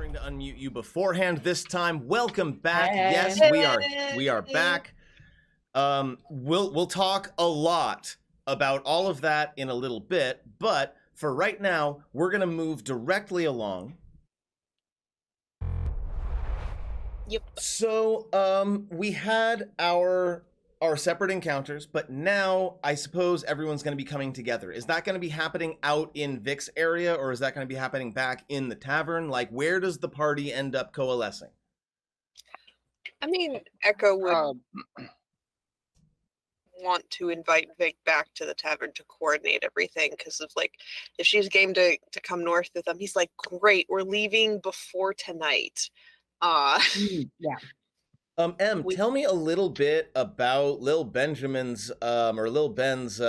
remembering to unmute you beforehand this time. Welcome back. Hey. Yes, we are back. We'll talk a lot about all of that in a little bit, but for right now, we're gonna move directly along. Yep. So, we had our separate encounters, but now I suppose everyone's going to be coming together. Is that going to be happening out in Vic's area, or is that going to be happening back in the tavern? Like, where does the party end up coalescing? I mean, Echo would want to invite Vic back to the tavern to coordinate everything, because of like, if she's game to come north with them, he's like, great, we're leaving before tonight. Yeah. Tell me a little bit about Lil Benjamin's or Lil Ben's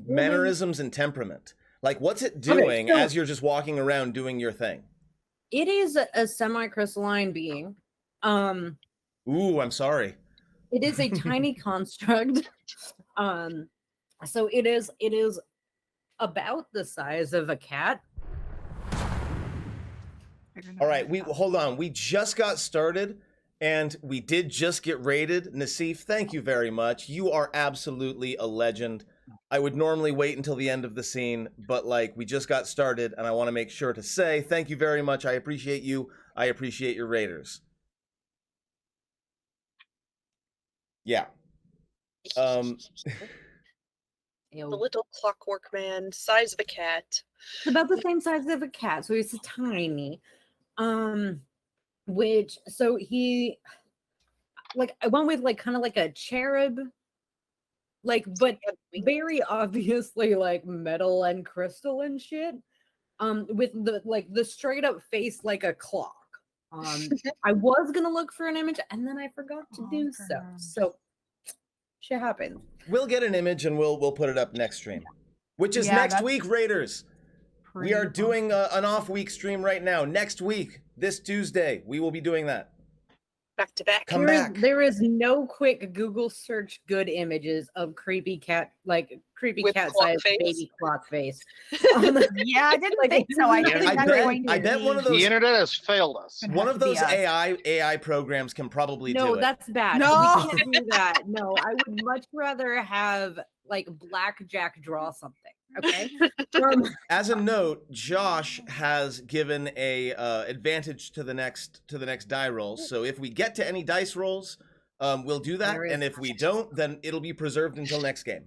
mannerisms and temperament. Like, what's it doing as you're just walking around doing your thing? It is a semi-crystalline being. Ooh, I'm sorry. It is a tiny construct. So it is about the size of a cat. All right, hold on. We just got started. And we did just get raided. Nassif, thank you very much. You are absolutely a legend. I would normally wait until the end of the scene, but like, we just got started, and I want to make sure to say thank you very much. I appreciate you. I appreciate your raiders. Yeah. The little clockwork man, size of a cat. It's about the same size of a cat, so he's tiny. Which, so he, like, I went with, like, kind of like a cherub, like, but very obviously, like, metal and crystal and shit, with the straight up face like a clock. I was gonna look for an image, and then I forgot to do so shit happened. We'll get an image, and we'll put it up next stream, which is next week, Raiders. We are doing an off-week stream right now. Next week, this Tuesday, we will be doing that. Back to back. Come back. There is no quick Google search good images of creepy cat, like creepy cat-sized baby clock face. Yeah, I didn't think so. I bet one of those. The internet has failed us. One of those AI programs can probably do it. No, that's bad. No, we can't do that. No, I would much rather have like Blackjack draw something. Okay. As a note, Josh has given a advantage to the next die roll. So if we get to any dice rolls, we'll do that, and if we don't, then it'll be preserved until next game.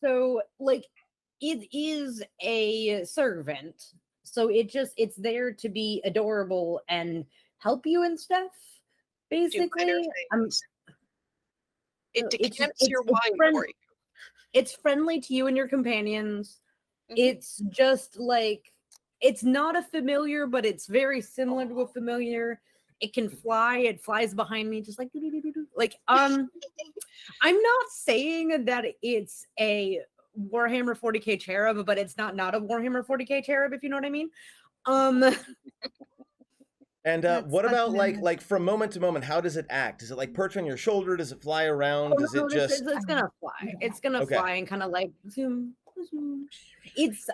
So like, it is a servant, so it's there to be adorable and help you and stuff. Basically, it decants your wine for you. It's friendly to you and your companions. Mm-hmm. It's just like, it's not a familiar, but it's very similar to a familiar. It can fly. It flies behind me, just like I'm not saying that it's a Warhammer 40k cherub, but it's not a Warhammer 40k cherub, if you know what I mean. And what about like from moment to moment? How does it act? Does it like perch on your shoulder? Does it fly around? Does it just? It's gonna fly. It's gonna fly and kind of like zoom, zoom. It's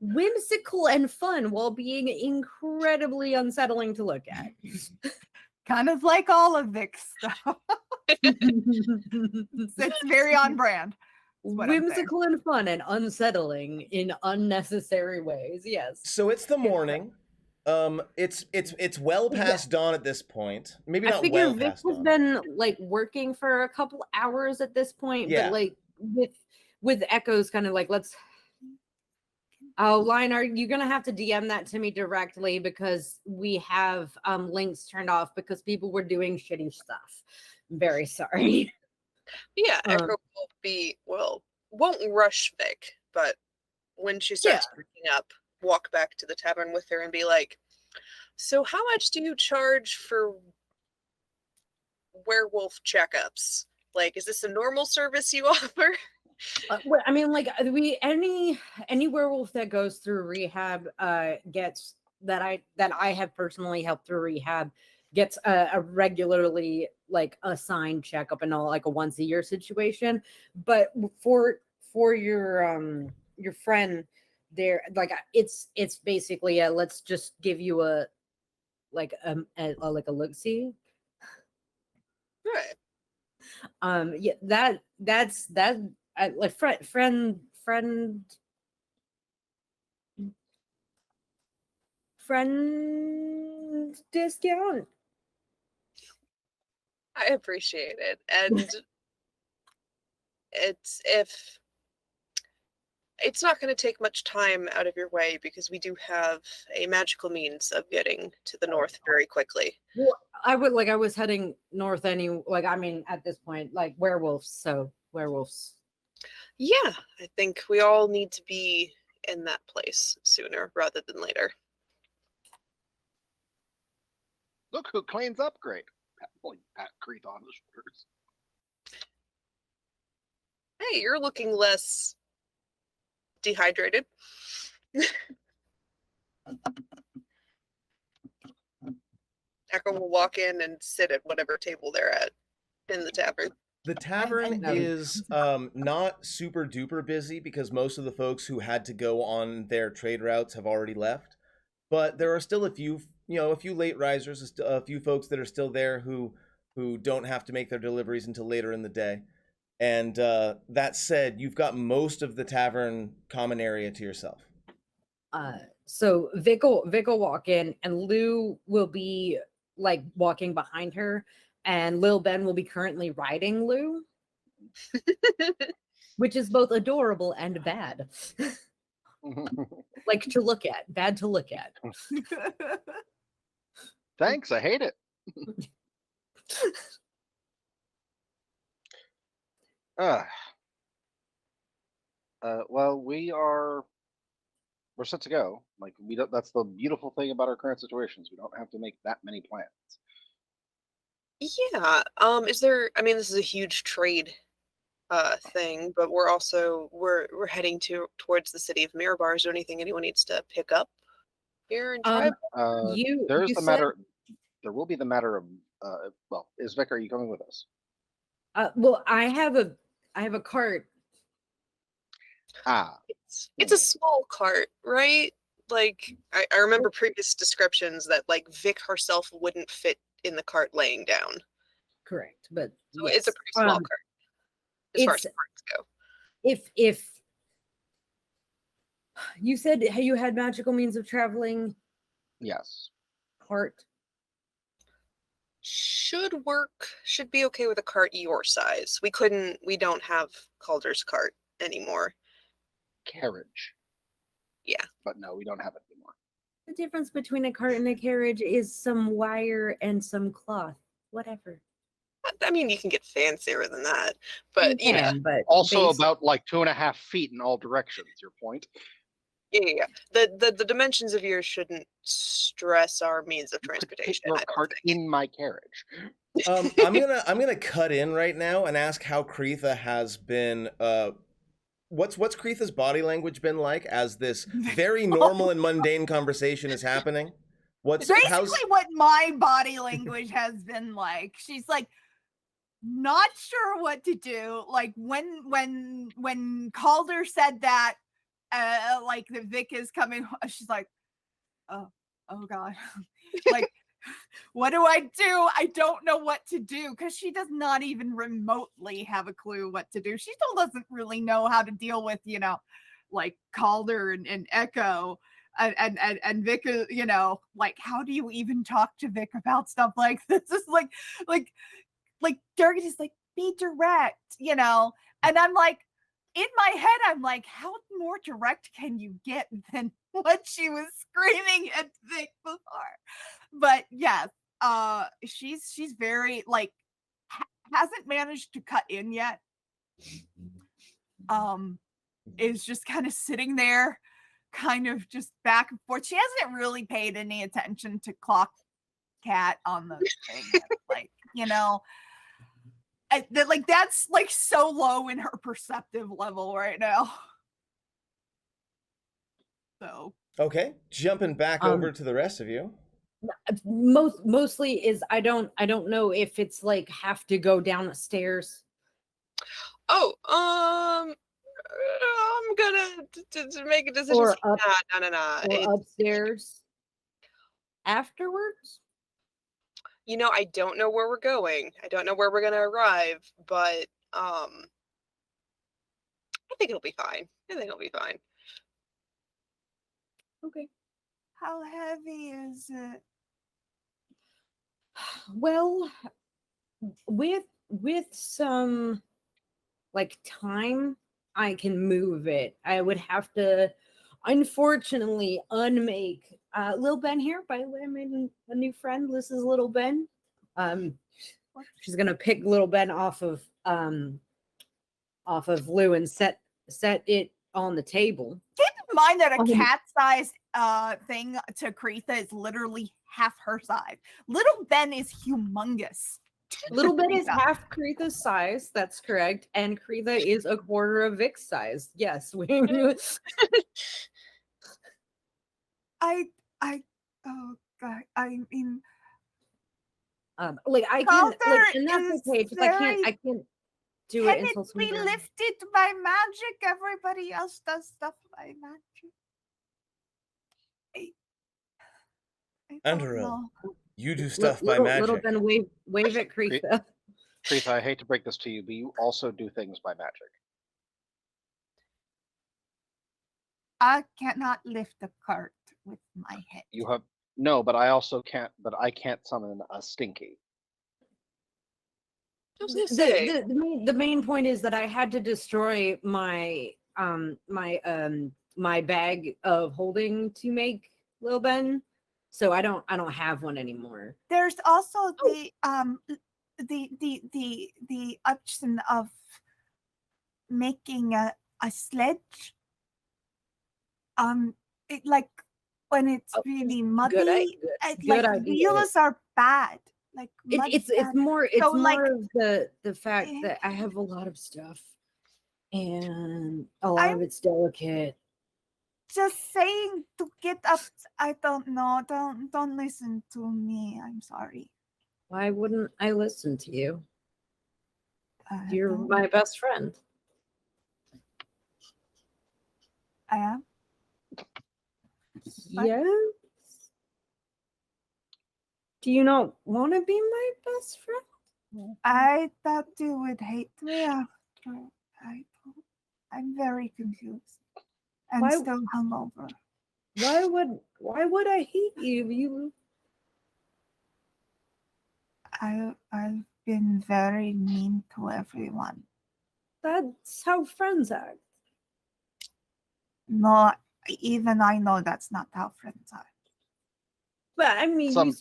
whimsical and fun while being incredibly unsettling to look at. Kind of like all of Vic's stuff. It's very on brand. Whimsical and fun and unsettling in unnecessary ways. Yes. So it's the morning. It's well past dawn at this point. Maybe not well Vic past dawn. has been like working for a couple hours at this point, but like with Echo's kind of like, Lionel, you're gonna have to DM that to me directly, because we have links turned off because people were doing shitty stuff. I'm very sorry. Yeah, Echo won't rush Vic, but when she starts freaking up, walk back to the tavern with her and be like, so how much do you charge for werewolf checkups? Like, is this a normal service you offer? Well, I mean, like, any werewolf that goes through rehab gets that I have personally helped through rehab gets a regularly like assigned checkup and all, like a once a year situation. But for your friend, there, like it's basically let's just give you a like a look see. Right. Yeah, that's like friend discount. I appreciate it. And it's not going to take much time out of your way because we do have a magical means of getting to the north very quickly. Well, I was heading north I mean, at this point, like werewolves. Yeah, I think we all need to be in that place sooner rather than later. Look who cleans up great. Pat Creeth on the shoulders. Hey, you're looking less dehydrated. Echo will walk in and sit at whatever table they're at in the tavern. The tavern is not super duper busy because most of the folks who had to go on their trade routes have already left. But there are still a few late risers, a few folks that are still there who don't have to make their deliveries until later in the day. And that said, you've got most of the tavern common area to yourself. So Vic will walk in, and Lou will be like walking behind her, and Lil Ben will be currently riding Lou, which is both adorable and bad. Like to look at, bad to look at. Thanks, I hate it. Well, we're set to go. Like we don't. That's the beautiful thing about our current situations. We don't have to make that many plans. Yeah. Is there? I mean, this is a huge trade thing, but we're heading towards the city of Mirabar. Is there anything anyone needs to pick up here in Tribe? There's the matter. There will be the matter of. Well, is Vic? Are you coming with us? Well, I have a cart. It's a small cart, right? Like I remember previous descriptions that like Vic herself wouldn't fit in the cart laying down. Correct, but so it's a pretty small cart as far as carts go. If you said you had magical means of traveling, yes, cart should be okay with a cart your size. We don't have Calder's cart anymore. Carriage. Yeah. But no, we don't have it anymore. The difference between a cart and a carriage is some wire and some cloth. Whatever. I mean, you can get fancier than that, but but also about like 2.5 feet in all directions. Your point. Yeah. The dimensions of yours shouldn't stress our means of transportation. Your cart in my carriage. I'm gonna cut in right now and ask how Creetha has been. What's Creetha's body language been like as this very normal and mundane conversation is happening? What my body language has been like. She's like not sure what to do. Like when Calder said that, like the Vic is coming, she's like, oh God, like. What do I do? I don't know what to do because she does not even remotely have a clue what to do. She still doesn't really know how to deal with, like Calder and Echo and Vic, like how do you even talk to Vic about stuff like this? It's like Durgan is like, be direct, and I'm like, in my head, I'm like, how more direct can you get than what she was screaming at Vic before? But yes, she's very like hasn't managed to cut in yet. Is just kind of sitting there, kind of just back and forth. She hasn't really paid any attention to Clock Cat on the thing, like that's like so low in her perceptive level right now. So okay, jumping back over to the rest of you. Mostly is I don't know if it's like have to go down the stairs. Oh, I'm gonna to make a decision. Or up, Nah. or upstairs afterwards. I don't know where we're going. I don't know where we're gonna arrive, but I think it'll be fine. Okay. How heavy is it? Well, with some like time, I can move it. I would have to, unfortunately, unmake Lil Ben here. By the way, I made a new friend. This is Little Ben. She's gonna pick Little Ben off of Lou and set it on the table. Keep in mind that a cat-sized thing to Kretha is literally half her size. Little Ben is humongous. Little Ben is half Kretha's size. That's correct, and Kretha is a quarter of Vic's size. Yes, I mean, like I can, like, and that's okay because I can't do it until we lift it by magic. Everybody else does stuff by magic. Andrew, you do stuff by magic. Little Ben, wave at Kretha. Kretha, I hate to break this to you, but you also do things by magic. I cannot lift a cart with my head. You have no, but I also can't. But I can't summon a stinky. The main point is that I had to destroy my my bag of holding to make Lil Ben, so I don't have one anymore. There's also the option of making a sledge. It like when it's really muddy, wheels are bad. Like it's more of the fact that I have a lot of stuff and a lot of it's delicate. Just saying to get up. I don't know. Don't listen to me. I'm sorry. Why wouldn't I listen to you? You're my best friend. I am. Yes. Do you not want to be my best friend? I thought you would hate me after. I'm very confused. I'm still hungover. Why would I hate you? I've been very mean to everyone. That's how friends act. No, even I know that's not how friends are. But I mean, you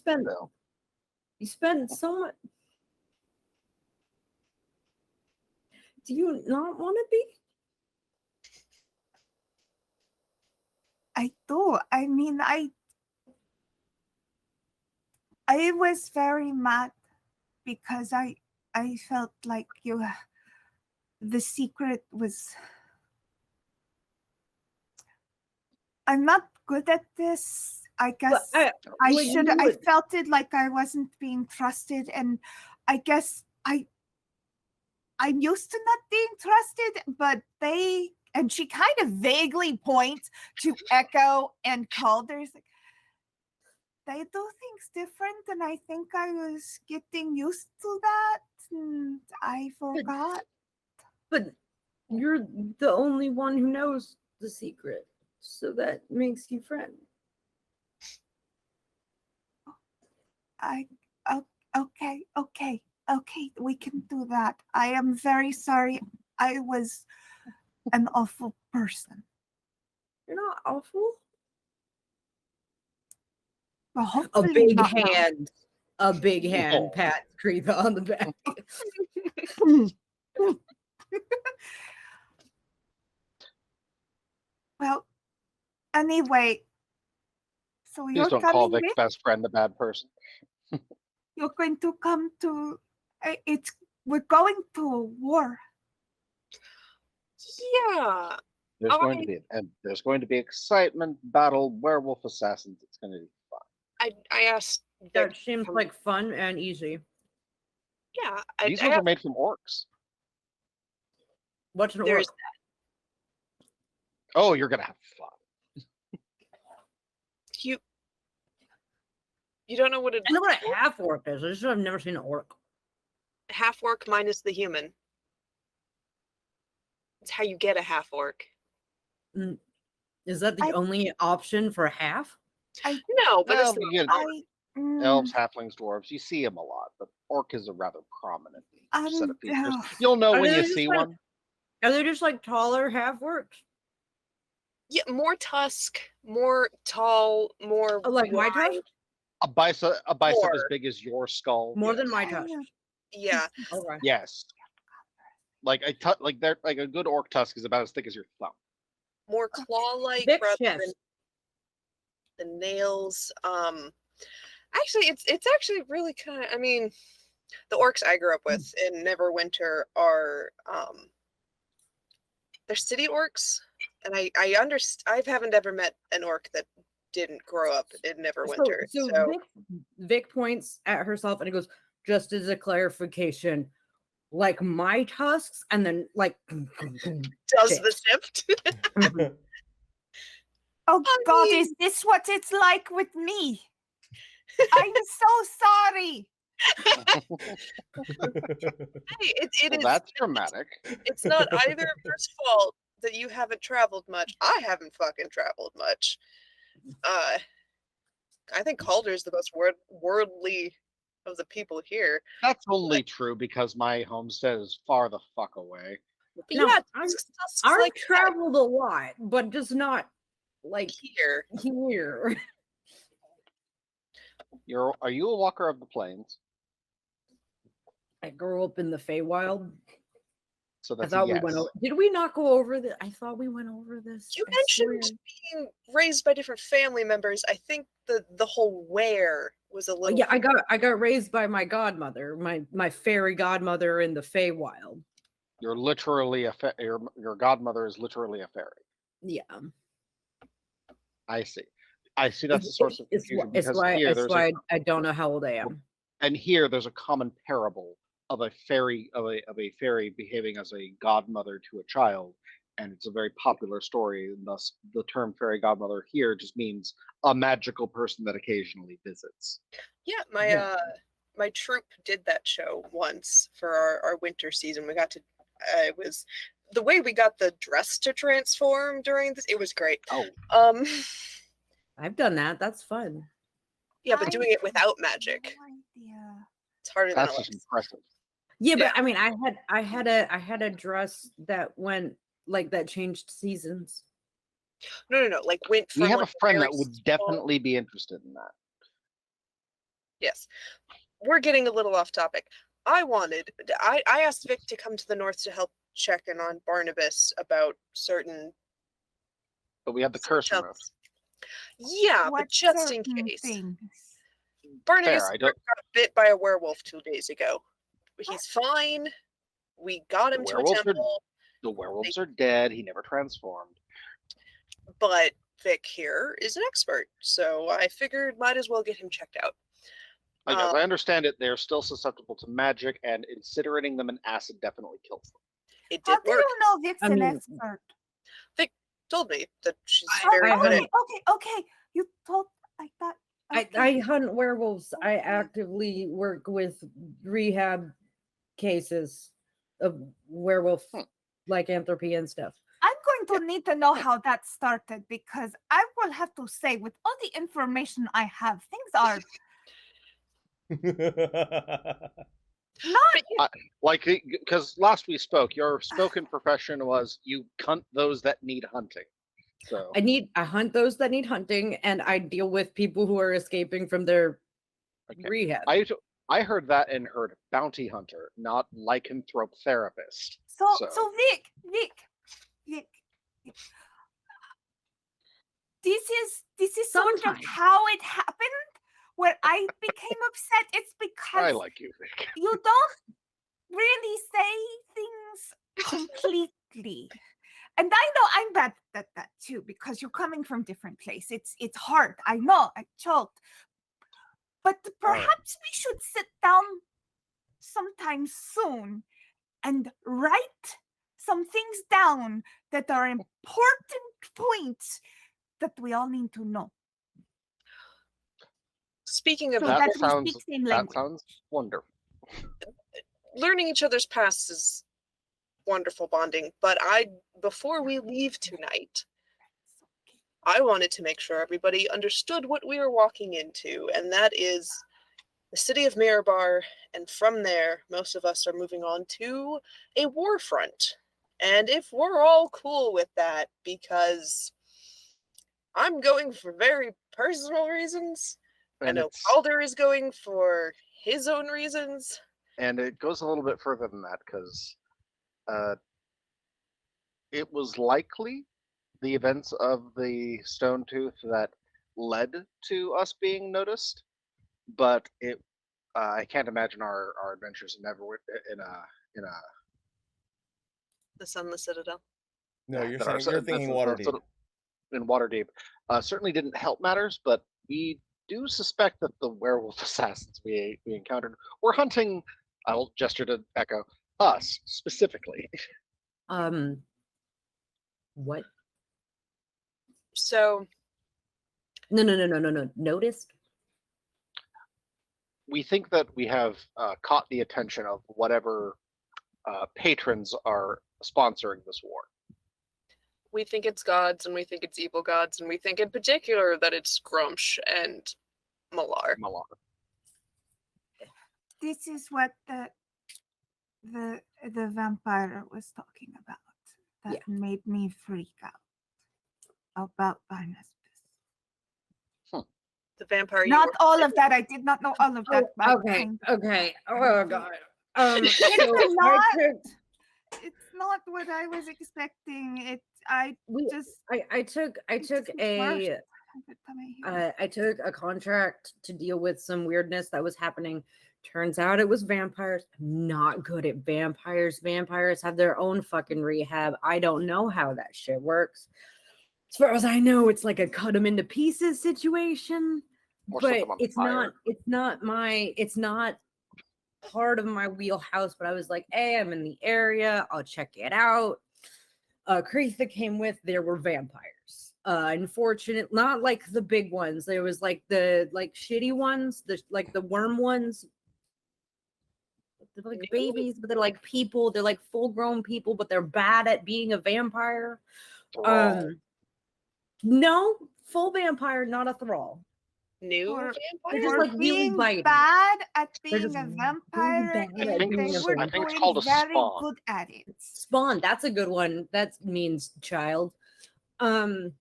spent so much. Do you not want to be? I do. I mean, I was very mad because I felt like the secret was. I'm not good at this. I guess I felt it like I wasn't being trusted, and I guess I'm used to not being trusted, but and she kind of vaguely points to Echo and Calder's. They do things different, and I think I was getting used to that, and I forgot. But you're the only one who knows the secret, so that makes you friend. Okay, we can do that. I am very sorry. I was an awful person. You're not awful. Well, a big hand pats Kretha on the back. Well, anyway, so please don't call Vic's best friend a bad person. You're going to come to we're going to a war. Yeah. There's going to be excitement, battle, werewolf assassins. It's going to be fun. I asked. That seems like fun and easy. Yeah. These ones are made from orcs. What's an orc? Oh, you're gonna have fun. You don't know what I know what a half orc is. I just have never seen an orc. half orc minus the human. It's how you get a half orc. Is that the only option for half? No, but Well, it's you get elves, halflings, dwarves. You see them a lot, but orc is a rather prominent set of features. You'll know when you see one. Are they just like taller half orcs? Yeah, more tusk, more tall, more like my tusk. A bicep as big as your skull. More than my tusk. Yeah. Okay. Yes. Like a good orc tusk is about as thick as your thumb. More claw-like rather than the nails. Actually, it's actually really kind of. I mean, the orcs I grew up with in Neverwinter are they're city orcs, and I haven't ever met an orc that didn't grow up in Neverwinter. So Vic points at herself and he goes, just as a clarification, like my tusks, and then like does the sift. Oh God, is this what it's like with me? I'm so sorry. Hey, that's dramatic. It's not either of yours fault that you haven't traveled much. I haven't fucking traveled much. I think Calder's the most worldly of the people here. That's only true because my homestead is far the fuck away. No, yeah, I've traveled a lot, but just not like here. Are you a walker of the plains? I grew up in the Feywild. So that's we went over. Did we not go over this? I thought we went over this. You mentioned being raised by different family members. I think the whole where was a little. Yeah, I got raised by my godmother, my fairy godmother in the Feywild. You're literally your godmother is literally a fairy. Yeah. I see. That's the source of confusion. It's why I don't know how old I am. And here there's a common parable of a fairy behaving as a godmother to a child, and it's a very popular story, and thus the term fairy godmother here just means a magical person that occasionally visits. Yeah, my troupe did that show once for our winter season. We got to it was the way we got the dress to transform during this, it was great. I've done that. That's fun. Yeah, but doing it without magic. It's harder than it looks. That's impressive. Yeah, but I mean, I had a dress that went like that changed seasons. No. Like went from. We have a friend that would definitely be interested in that. Yes, we're getting a little off topic. I asked Vic to come to the north to help check in on Barnabus about certain. But we have the curse removed. Yeah, but just in case. Barnabus got bit by a werewolf 2 days ago. He's fine. We got him to a temple. The werewolves are dead. He never transformed. But Vic here is an expert, so I figured might as well get him checked out. As I understand it, they're still susceptible to magic, and incinerating them in acid definitely kills them. It did work. How do you know Vic's an expert? Vic told me that she's very good at it. Okay. You told. I thought. Okay. I hunt werewolves. I actively work with rehab cases of werewolf lycanthropy and stuff. I'm going to need to know how that started, because I will have to say, with all the information I have, things are not because last we spoke, your spoken profession was you hunt those that need hunting. So I hunt those that need hunting, and I deal with people who are escaping from their rehab. I heard that and heard bounty hunter, not lycanthrope therapist. So Vic. This is sort of how it happened. When I became upset, it's because I like you, Vic. You don't really say things completely. And I know I'm bad at that too, because you're coming from different place. It's hard. I know. I choked. But perhaps we should sit down sometime soon and write some things down that are important points that we all need to know. Speaking of So That that we sounds speak same that language. sounds wonderful. learning each other's pasts is wonderful bonding, but before we leave tonight, I wanted to make sure everybody understood what we were walking into, and that is the city of Mirabar, and from there, most of us are moving on to a war front. And if we're all cool with that, because I'm going for very personal reasons, I know Calder is going for his own reasons. And it goes a little bit further than that, because it was likely the events of the Stone Tooth that led to us being noticed, but I can't imagine our adventures in The Sunless Citadel. No, you're thinking Waterdeep. In Waterdeep certainly didn't help matters, but we do suspect that the werewolf assassins we encountered were hunting. I'll gesture to Echo us specifically. What? So No. Noticed? We think that we have caught the attention of whatever patrons are sponsoring this war. we think it's gods, and we think it's evil gods, and we think in particular that it's Grumsh and Malar. This is what the vampire was talking about. That made me freak out about Barnabas. The vampire. Not all of that. I did not know all of that. Okay. Oh god. It's not what I was expecting. I took a contract to deal with some weirdness that was happening. Turns out it was vampires. I'm not good at vampires. Vampires have their own fucking rehab. I don't know how that shit works. As far as I know, it's like a cut them into pieces situation. Or but it's not part of my wheelhouse. But I was like, hey, I'm in the area. I'll check it out. Kreitha came with. There were vampires. Unfortunate, not like the big ones. There was like the shitty ones, the worm ones. They're like babies, but they're like people. They're like full-grown people, but they're bad at being a vampire. No, full vampire, not a thrall. New Or vampire? Just like really biting. Bad at being just a really vampire. bad And at they being a were vampire. I think it's doing called a very spawn. good at it. Spawn, that's a good one. That means child. And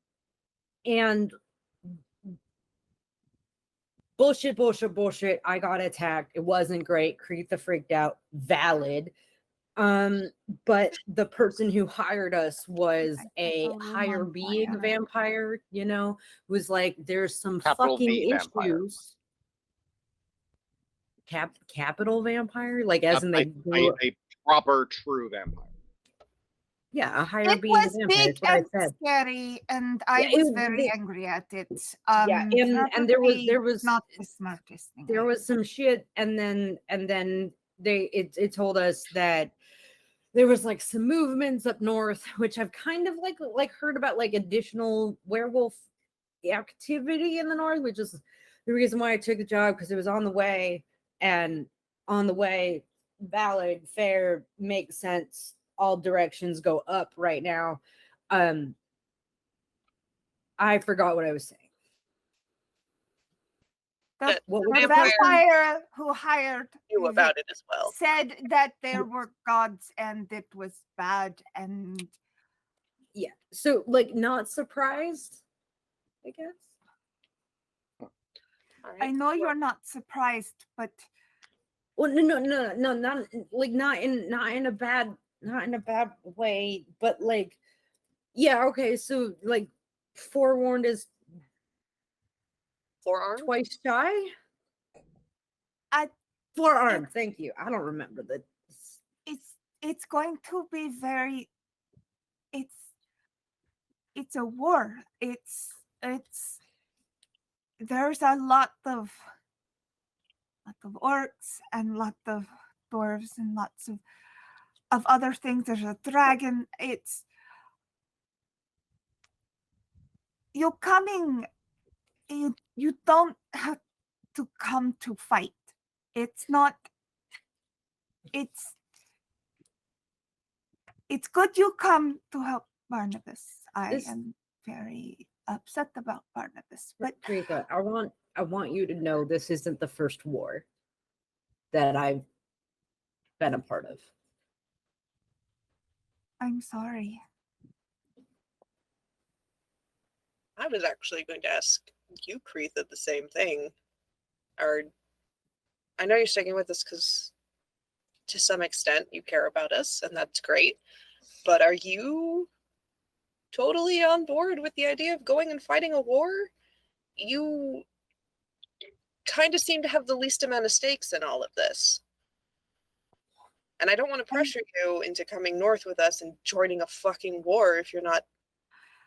bullshit. I got attacked. It wasn't great. Kreitha freaked out. Valid. But the person who hired us was a higher being vampire, was like, there's some Capital fucking V vampire. issues. Capital vampire? Like as in a proper true vampire. Yeah, a higher It being was vampire. big and scary, and I was very angry at it. And there was not the smartest thing. There was some shit, and then it told us that there was like some movements up north, which I've kind of like heard about, like additional werewolf activity in the north, which is the reason why I took the job, because it was on the way, and on the way, valid, fair, makes sense. All directions go up right now. I forgot what I was saying. The vampire who hired knew about it as well. Said that there were gods and it was bad, and yeah, so like not surprised, I guess. Right. I know you're not surprised, but well, no, not like not in a bad way, but like, yeah, okay, so like forewarned is forearm twice shy. Forearm. Thank you. I don't remember the. It's going to be very. It's a war. It's there's a lot of orcs and lot of dwarves and lots of other things. There's a dragon. you coming, you don't have to come to fight. It's not. It's good you come to help Barnabas. I am very upset about Barnabas, but Teresa, I want you to know this isn't the first war that I've been a part of. I'm sorry. I was actually going to ask you, Creetha, the same thing. I know you're sticking with us because, to some extent, you care about us, and that's great. But are you totally on board with the idea of going and fighting a war? You kind of seem to have the least amount of stakes in all of this. And I don't want to pressure you into coming north with us and joining a fucking war if you're not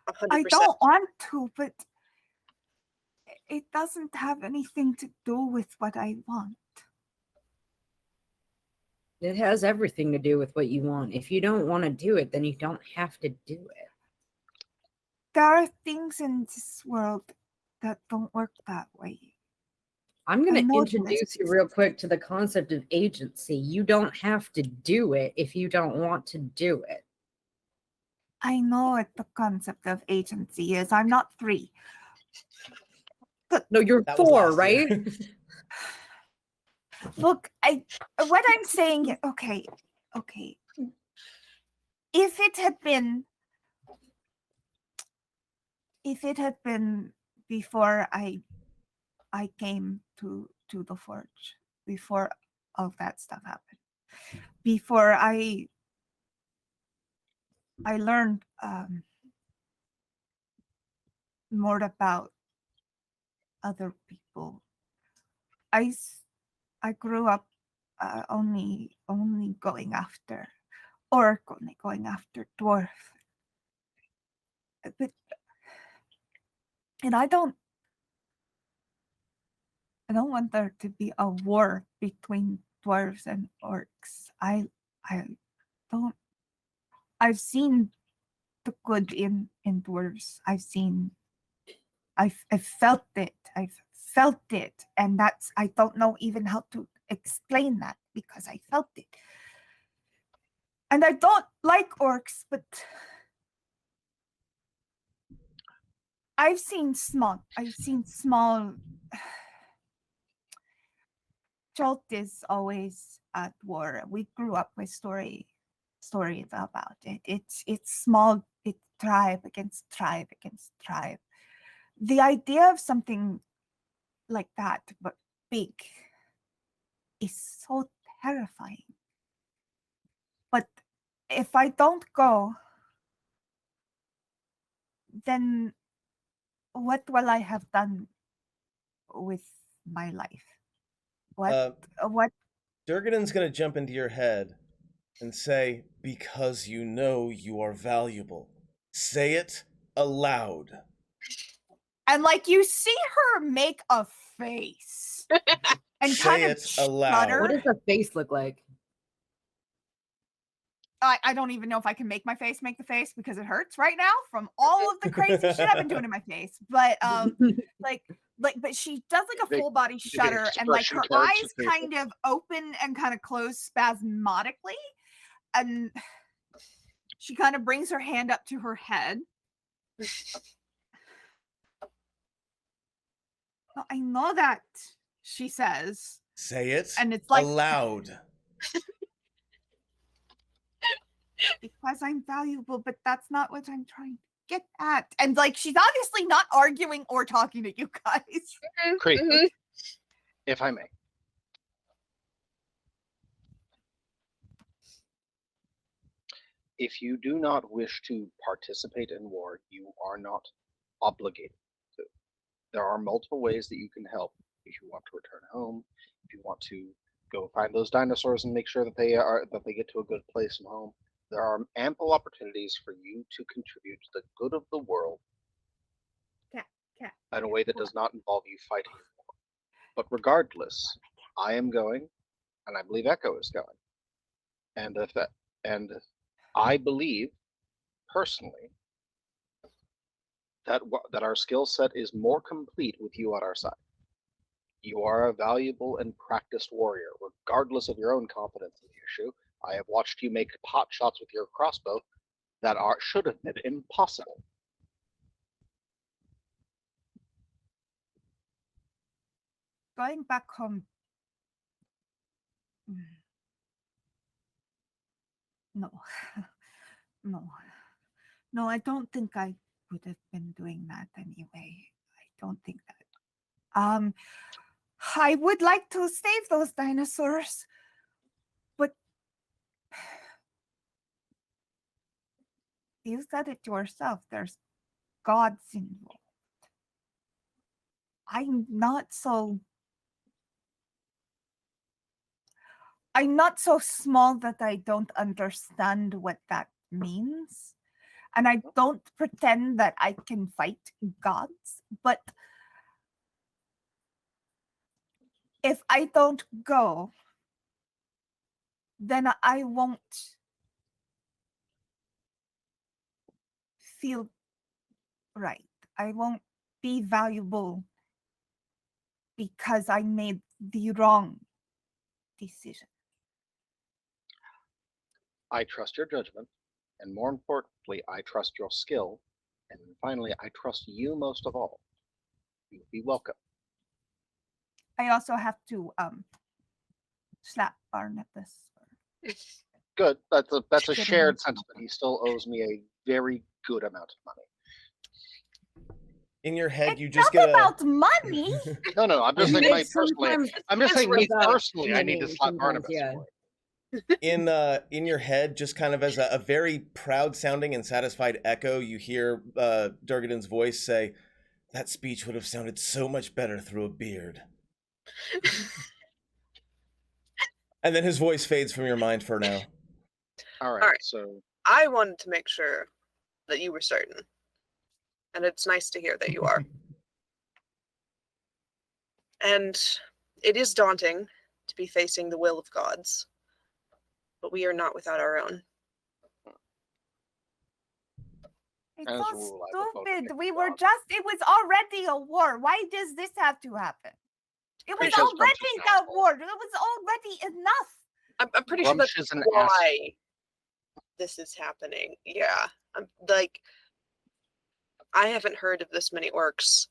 100%. I don't want to, but it doesn't have anything to do with what I want. It has everything to do with what you want. If you don't want to do it, then you don't have to do it. There are things in this world that don't work that way. I'm going to introduce you real quick to the concept of agency. You don't have to do it if you don't want to do it. I know what the concept of agency is. I'm not 3. No, you're 4, right? Look, what I'm saying, okay. If it had been before I came to the forge, before all that stuff happened, before I learned more about other people, I grew up only going after orc, only going after dwarf, but and I don't want there to be a war between dwarves and orcs. I don't. I've seen the good in dwarves. I've felt it. I've felt it, and that's, I don't know even how to explain that because I felt it. And I don't like orcs, but I've seen small. Jolt is always at war. We grew up with stories about it. It's small. It's tribe against tribe against tribe. The idea of something like that, but big, is so terrifying. But if I don't go, then what will I have done with my life? What? Durgaden's gonna jump into your head and say, because you know you are valuable. Say it aloud. And like, you see her make a face and Say kind of it aloud. shudder. What does the face look like? I don't even know if I can make the face because it hurts right now from all of the crazy shit I've been doing in my face. But but she does like a full body shudder, and like her eyes kind of open and kind of close spasmodically, and she kind of brings her hand up to her head. I know that, she says. Say it, and it's like, aloud. Because I'm valuable, but that's not what I'm trying to get at. And like, she's obviously not arguing or talking to you guys. Creetha, if I may. If you do not wish to participate in war, you are not obligated to. There are multiple ways that you can help. If you want to return home, if you want to go find those dinosaurs and make sure that they get to a good place and home, there are ample opportunities for you to contribute to the good of the world in a way that does not involve you fighting war. But regardless, I am going, and I believe Echo is going, and I believe personally that our skill set is more complete with you at our side. You are a valuable and practiced warrior, regardless of your own competence in the issue. I have watched you make pot shots with your crossbow that should have been impossible. Going back home. No. No, I don't think I would have been doing that anyway. I don't think that. I would like to save those dinosaurs, but you said it yourself. There's gods involved. I'm not so small that I don't understand what that means. And I don't pretend that I can fight gods, but if I don't go, then I won't feel right. I won't be valuable because I made the wrong decision. I trust your judgment, and more importantly, I trust your skill, and finally, I trust you most of all. You'll be welcome. I also have to slap Barnabus. Good. That's a shared sentiment. He still owes me a very good amount of money. In your head, It's you just not get about money. No, I'm just saying personally. I'm just saying me without personally. I need to slap sometimes, Barnabas yeah. for it. in your head, just kind of as a very proud sounding and satisfied echo, you hear Durgadin's voice say, "That speech would have sounded so much better through a beard." And then his voice fades from your mind for now. All right. So I wanted to make sure that you were certain. And it's nice to hear that you are. And it is daunting to be facing the will of gods. But we are not without our own. It's As a so rule, I would vote stupid. against We were God. it was already a war. Why does this have to happen? It was Because Grumsh already is an a asshole. war. It was already enough. I'm pretty sure Grumsh that's is an why this is happening. Yeah. I'm like, I haven't heard of this many orcs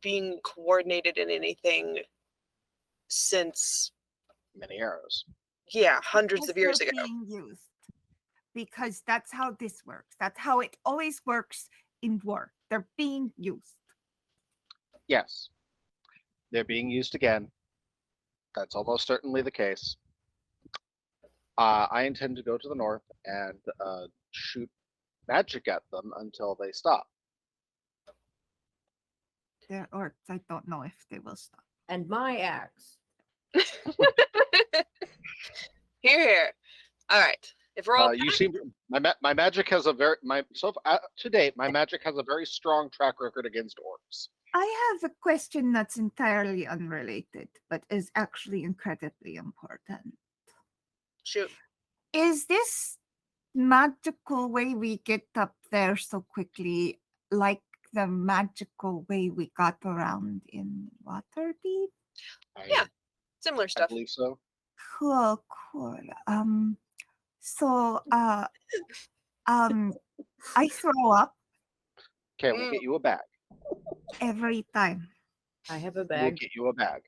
being coordinated in anything since, Many arrows. yeah, hundreds of years They're ago. being used because that's how this works. That's how it always works in war. They're being used. Yes. They're being used again. That's almost certainly the case. I intend to go to the north and shoot magic at them until they stop. They're orcs. I don't know if they will stop. And my axe. Here. All right. If we're all You seem my magic has a very to date my magic has a very strong track record against orcs. I have a question that's entirely unrelated, but is actually incredibly important. shoot. Is this magical way we get up there so quickly like the magical way we got around in Waterdeep? Yeah. Similar I stuff. believe so. Cool. So I throw up Okay, we'll get you a bag. every time. I have a We'll bag. get you a bag.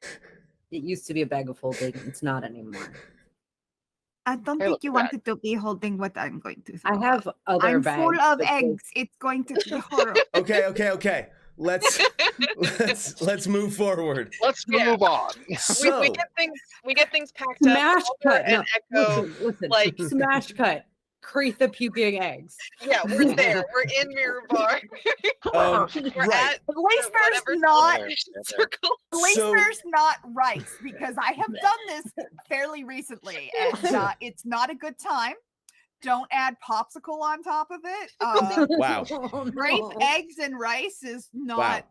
It used to be a bag of holding. It's not anymore. I don't Hey, think look, you bag. wanted to be holding what I'm going to throw I up. have other I'm bags. full of but they- eggs. It's going to be horrible. Okay. Let's move forward. Let's Yeah. move on. So, we get things packed Smash up. cut. And No, Echo, listen. like- Smash cut. Creetha puking eggs. yeah, we're there. We're in Mirror Bar. We're right. at At least there's whatever not celebration circle. At least So- there's not rice because I have done this fairly recently and it's not a good time. Don't add popsicle on top of it. Wow. Oh, Grape, no. eggs, and rice is Wow.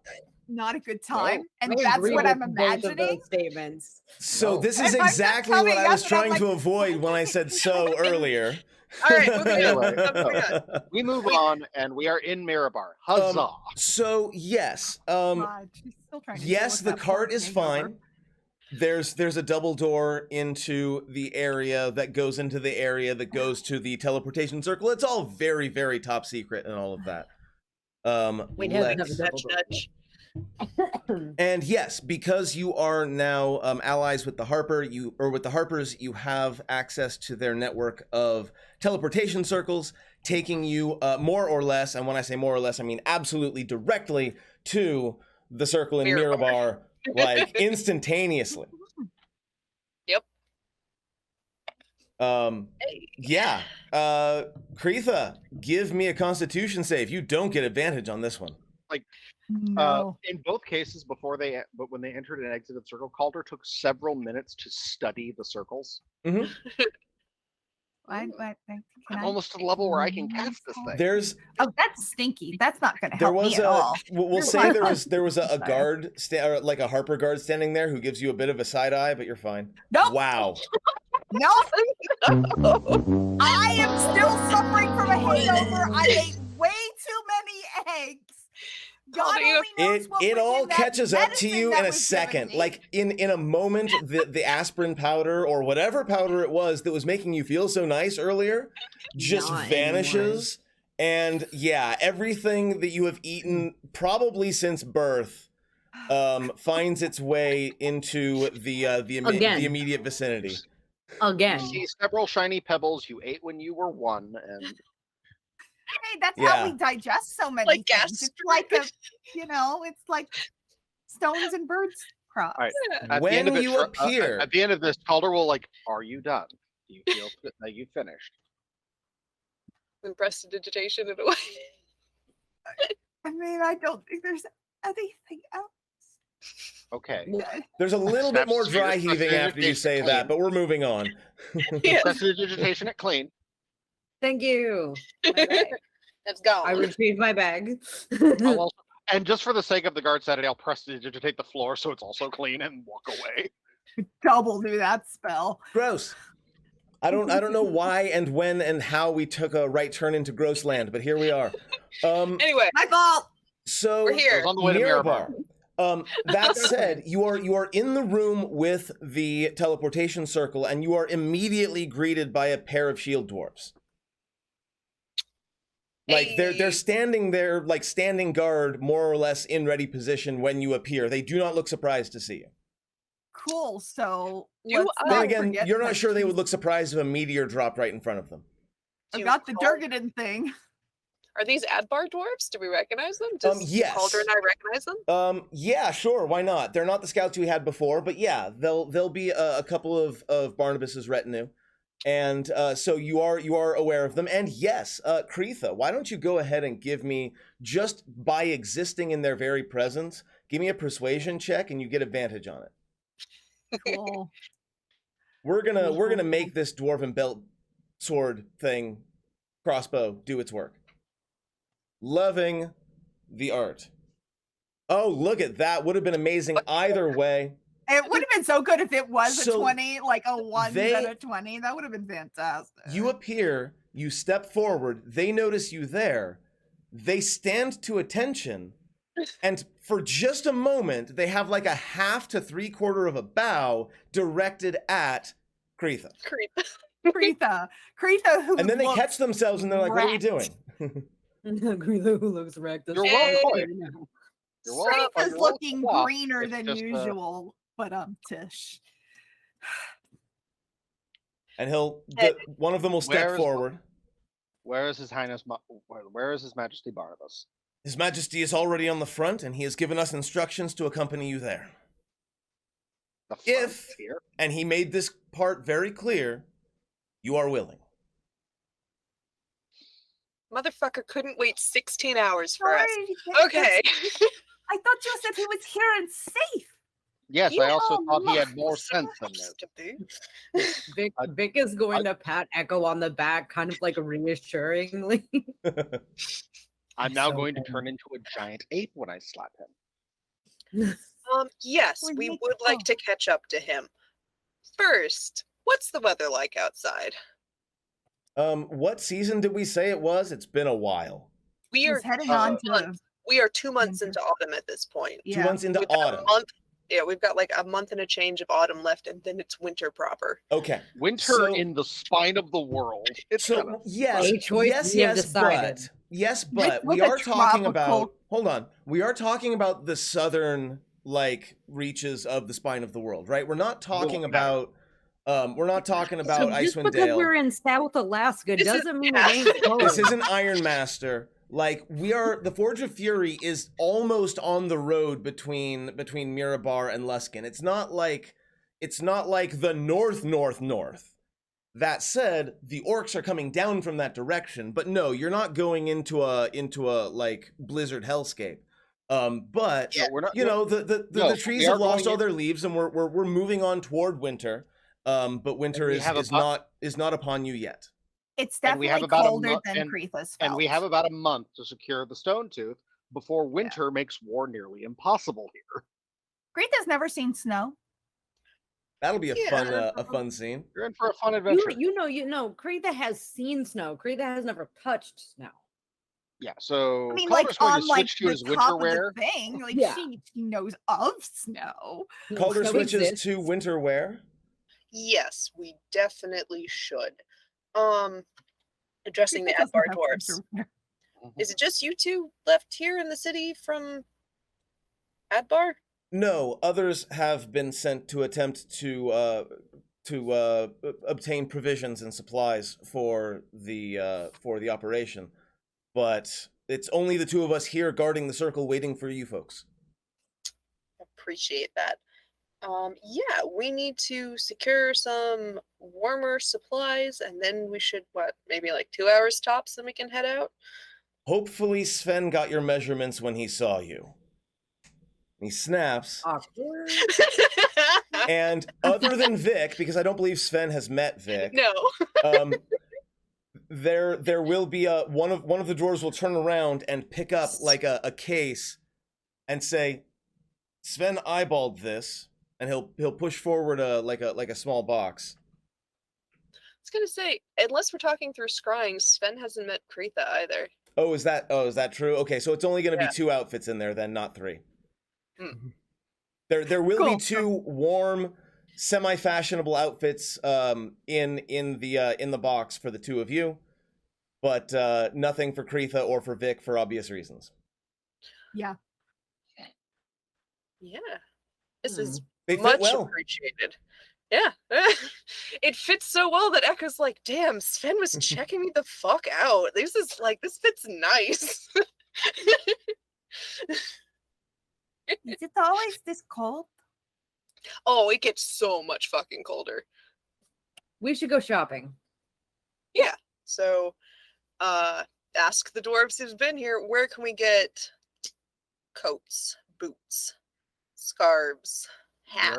not a good time, and I that's agree what with I'm both of imagining. those statements. So No. this is If I'm just exactly what telling I was us, I'm trying like, to avoid when I said so earlier. All right, moving Anyway, on. Moving on. we move on, and we are in Mirabar. Huzzah! So yes, God, she's still trying to deal yes, with the that poor cart is hangover. fine. There's a double door into the area that goes into the area that goes to the teleportation circle. It's all very, very top secret and all of that. We'd have to have a Lex. double Nudge, door. And yes, because you are now allies with the with the Harpers, you have access to their network of teleportation circles, taking you more or less, and when I say more or less, I mean absolutely directly to the circle in Mirabar, like instantaneously. Yep. Yeah. Kretha, give me a Constitution save. You don't get advantage on this one. No. In both cases, but when they entered and exited circle, Calder took several minutes to study the circles. Mm-hmm. I'm almost to the level where I can cast this thing. That's stinky. That's not going to There help was me at all. we'll say there was a guard, or like a Harper guard standing there who gives you a bit of a side eye, but you're fine. Nope. Wow. No. I am still suffering from a hangover. I ate way too many eggs. God only knows what It was all in that catches up to medicine you that in a was given second. me. Like in a moment, the aspirin powder or whatever powder it was that was making you feel so nice earlier just Not vanishes. And yeah, everything that you have eaten probably since birth finds its way into the immediate vicinity. Again. You see several shiny pebbles you ate when you were 1, and Hey, that's how we digest so many Like things. It's like it's like stones and birds crops. All right. At When the end of you appear, at the end of this, Calder will are you done? Do you feel that you finished? and prestidigitation in a way. I mean, I don't think there's anything else. Okay. there's a little bit Snaps more to dry your heaving after you say clean. that, but we're moving on. Yeah. Prestidigitation it clean. Thank you. Let's go. I retrieved my bag. And just for the sake of the guard Saturday, I'll prestidigitate the floor so it's also clean and walk away. Double do that spell. Gross. I don't know why and when and how we took a right turn into gross land, but here we are. Anyway, My fault. So we're here. I was on the way to Mirabar. That said, you are in the room with the teleportation circle, and you are immediately greeted by a pair of shield dwarves. Like they're standing there, like standing guard, more or less in ready position when you appear. They do not look surprised to see you. Cool. So Do Then again, you're not sure they would look surprised if a meteor dropped right in front of them. I got the Durgadin thing. Are these Adbar dwarves? Do we recognize them? Does Yes. Calder and I recognize them? Yeah, sure, why not? They're not the scouts we had before, but yeah, they'll be a couple of Barnabas's retinue. And so you are aware of them. And yes, Kretha, why don't you go ahead and give me, just by existing in their very presence, give me a persuasion check and you get advantage on it. Cool. We're gonna make this dwarven belt sword thing, crossbow, do its work. Loving the art. Oh, look at that. Would have been amazing either way. It would have been so good if it was So a 20, like a 1 they- out of 20. That would have been fantastic. You appear, you step forward, they notice you there, they stand to attention, and for just a moment, they have like a half to 3/4 of a bow directed at Kretha. Kretha, who And then they looks catch themselves and they're like, what are we doing? Kretha who looks wrecked. You're welcome. You're welcome. Kretha's You're looking welcome. greener It's than just, usual, but Tish. And one of them will step forward. Where is His Highness? Where is His Majesty Barnabas? His Majesty is already on the front, and he has given us instructions to accompany you there. The front If, here? and he made this part very clear, you are willing. Motherfucker couldn't wait 16 hours for us. Sorry, Okay. I thought you said he was here and safe. Yes, You I also thought he had look more so sense than this. Vic is going to pat Echo on the back, kind of like reassuringly. I'm now So going to funny. turn into a giant ape when I slap him. Yes, We we need would to like go. to catch up to him. First, what's the weather like outside? What season did we say it was? It's been a while. We are He's heading on to we are 2 months winter. into autumn at this point. 2 months into We've got autumn. a month. Yeah, we've got like a month and a change of autumn left, and then it's winter proper. Okay. Winter So- in the spine of the world. It's So kind of yes, A choice we have decided. but With we a are talking about. tropical- Hold on, we are talking about the southern like reaches of the spine of the world, right? We're not talking about. We're not talking about So just Icewind because Dale. we're in South Alaska This is- doesn't mean yeah. it ain't cold. This isn't Iron Master. Like we are, the Forge of Fury is almost on the road between Mirabar and Luskin. It's not like the north. That said, the orcs are coming down from that direction, but no, you're not going into a like blizzard hellscape. But No, we're not. you know the no, trees we are have lost going all in- their leaves, and we're moving on toward winter. But winter we have about- is not upon you yet. It's And we have definitely about a colder month- than and- Kreetha's and we felt. have about a month to secure the Stone Tooth before winter makes war nearly impossible here. Kreetha's never seen snow. That'll be Yeah. a fun scene. You're in for a fun adventure. You know, Kreetha has seen snow. Kreetha has never touched snow. Yeah, so I mean, Calder's like going on to like switch to the his top winter of wear. the thing. Like Yeah. she knows of snow. Calder Snow switches exists. to winter wear. Yes, we definitely should. Addressing the Kreetha doesn't Adbar have dwarves. winter wear. Is it just you two left here in the city from Adbar? No, others have been sent to attempt to obtain provisions and supplies for the operation, but it's only the two of us here guarding the circle, waiting for you folks. Appreciate that. Yeah, we need to secure some warmer supplies, and then we should, maybe like 2 hours tops, then we can head out? Hopefully, Sven got your measurements when he saw you. He snaps, Awkward. and other than Vic, because I don't believe Sven has met Vic. No. There will be one of the drawers will turn around and pick up like a case and say, Sven eyeballed this, and he'll push forward a small box. I was gonna say, unless we're talking through scrying, Sven hasn't met Kreetha either. Oh, is that true? Okay, so it's only going to Yeah. be 2 outfits in there then, not 3. Hmm. There will Cool. be 2 warm, semi-fashionable outfits in the box for the 2 of you, but nothing for Kreetha or for Vic for obvious reasons. Yeah. Yeah. This is They fit much well. appreciated. Yeah. It fits so well that Echo's like, damn, Sven was checking me the fuck out. This fits nice. Is it always this cold? Oh, it gets so much fucking colder. We should go shopping. So, ask the dwarves who's been here, where can we get coats, boots, scarves, hats?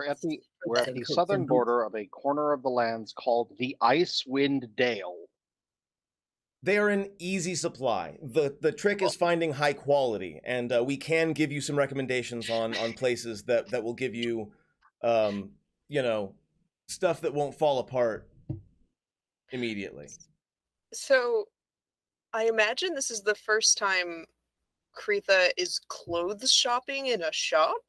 We're at the southern border of a corner of the lands called the Icewind Dale. They are an easy supply. The trick is finding high quality, and we can give you some recommendations on places that will give you, stuff that won't fall apart immediately. So, I imagine this is the first time Kreetha is clothes shopping in a shop?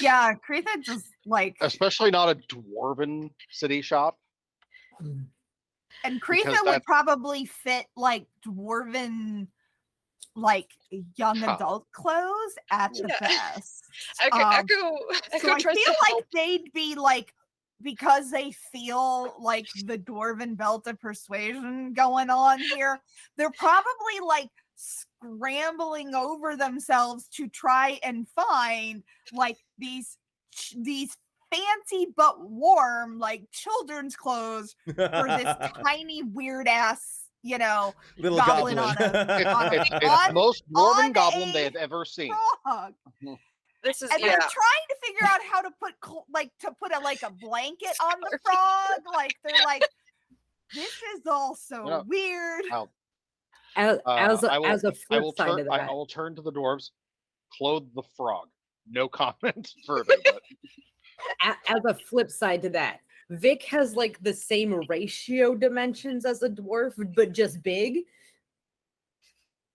Yeah, Kreetha just like, Especially not a dwarven city shop. and because Kreetha would that- probably fit like dwarven, like young Huh. adult clothes at the Yeah. best. Echo So I tries feel to like help. they'd be like, because they feel like the dwarven belt of persuasion going on here, they're probably like scrambling over themselves to try and find like these fancy but warm like children's clothes for this tiny weird ass, Little goblin goblin. on It's the on- most dwarven on goblin a they have ever seen. frog. This is, And yeah. they're trying to figure out how to put a blanket on the frog. Like they're like, this is all so Yeah. weird. Wow. As I will- a I flip will side turn. of I that, will turn to the dwarves. Clothe the frog. No comment further. But as a flip side to that, Vic has like the same ratio dimensions as a dwarf, but just big.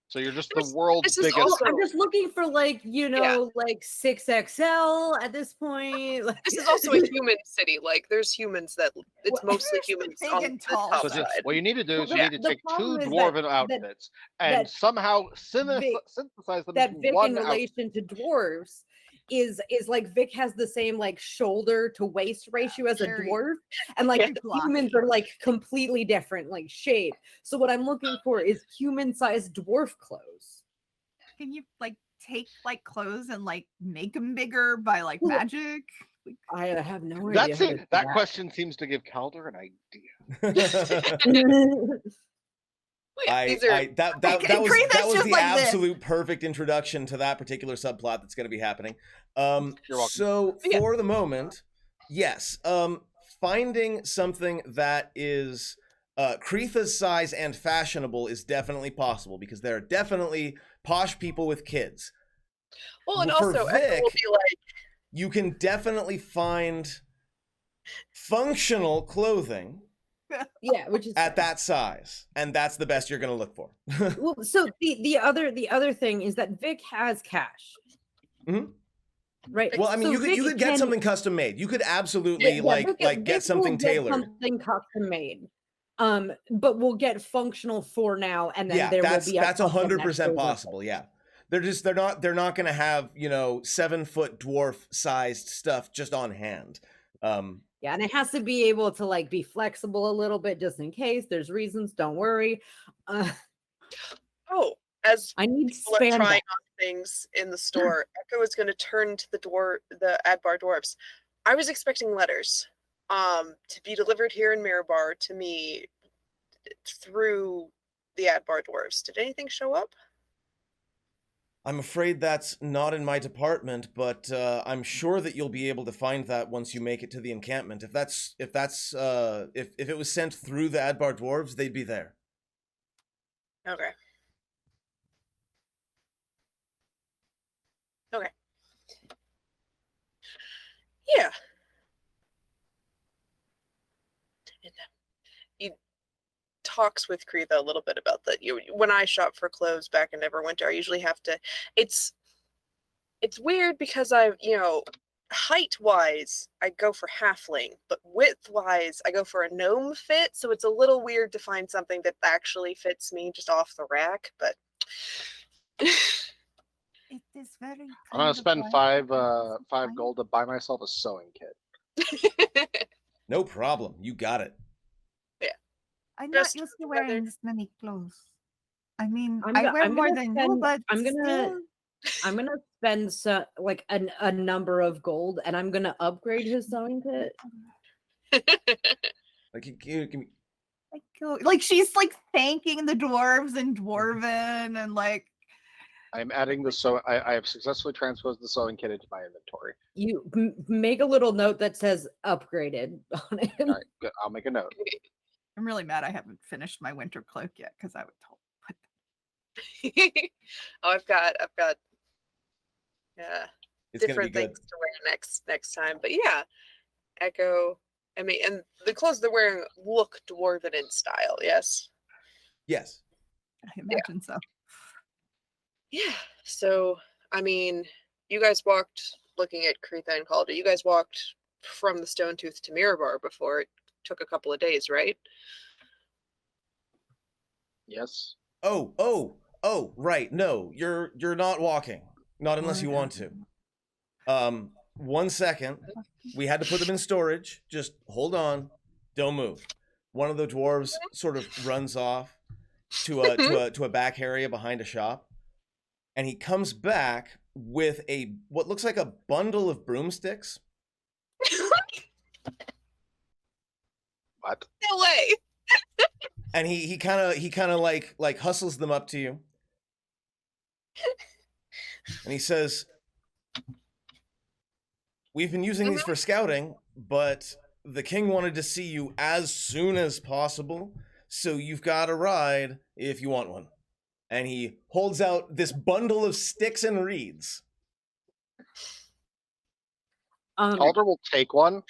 So you're just the world's this is biggest. also- I'm just looking for like, you know, like 6XL at this point. Like, This is also a human city. Like, there's humans that it's Well, mostly Where's the humans big on and the tall top So side. what you need to do Well, is you the- need to the take two problem is dwarven that- outfits and that somehow Vic- synthesize them that into Vic one in outfit. relation to dwarves is like Vic has the same like shoulder to waist ratio as a Very- dwarf, and like Yeah. humans are like completely different like shape. So what I'm looking for is human-sized dwarf clothes. Can you like take like clothes and like make them bigger by like Well, magic? I have no idea. That's it. That question seems to give Calder an idea. These are that And was Kreetha's the just like this. absolute perfect introduction to that particular subplot that's going to be happening. You're welcome. So Yeah. for the moment, yes, finding something that is Kreetha's size and fashionable is definitely possible because there are definitely posh people with kids. well, and for also Echo will Vic, be like, You can definitely find functional clothing Yeah, which is at that size, and that's the best you're going to look for. well. So the other thing is that Vic has cash, Mhm. right? Well, I mean, So you Vic could get can- something custom made. You could absolutely Yeah, like Vic get will something tailored. something custom made. But we'll get functional for now, and then Yeah, there that's will be a that's custom 100% next over. possible. Yeah, they're not going to have 7-foot dwarf sized stuff just on hand. Yeah, and it has to be able to like be flexible a little bit just in case. There's reasons. Don't worry. oh, as I need people are spandex. trying on things in the store, Echo is going to turn to the Adbar dwarves. I was expecting letters, to be delivered here in Mirabar to me through the Adbar dwarves. Did anything show up? I'm afraid that's not in my department, but I'm sure that you'll be able to find that once you make it to the encampment. If it was sent through the Adbar dwarves, they'd be there. Okay. Okay. Yeah. And he talks with Kreetha a little bit about that. When I shop for clothes back in Neverwinter, I usually have to. It's weird because height-wise, I go for halfling, but width-wise, I go for a gnome fit. So it's a little weird to find something that actually fits me just off the rack. But It is very. I'm gonna spend five gold to buy myself a sewing kit. No problem. You got it. I'm Just not used to whether- wearing this many clothes. I mean, I'm I go- wear I'm more gonna than you, spend- but I'm gonna- still. I'm gonna spend like a number of gold, and I'm gonna upgrade his sewing kit. Like, give me. Like she's like thanking the dwarves and dwarven and like. I'm adding the I have successfully transposed the sewing kit into my inventory. You make a little note that says upgraded on it. All right, good. I'll make a note. I'm really mad I haven't finished my winter cloak yet because I would put oh, I've got It's gonna be different good. things to wear next time. But yeah, Echo. I mean, and the clothes they're wearing look dwarven in style. Yes. Yes. I imagine so. Yeah. So I mean, you guys walked looking at Kreetha and Calder. You guys walked from the Stone Tooth to Mirabar before. It took a couple of days, right? Yes. Oh, right. No, you're not walking. Not unless you want to. 1 second. We had to put them in storage. Just hold on. Don't move. One of the dwarves sort of runs off to a back area behind a shop, and he comes back with what looks like a bundle of broomsticks. What? No way. And he kind of like hustles them up to you. And he says, "We've been using these for scouting, but the king wanted to see you as soon as possible, so you've got a ride if you want one." And he holds out this bundle of sticks and reeds. Calder will take one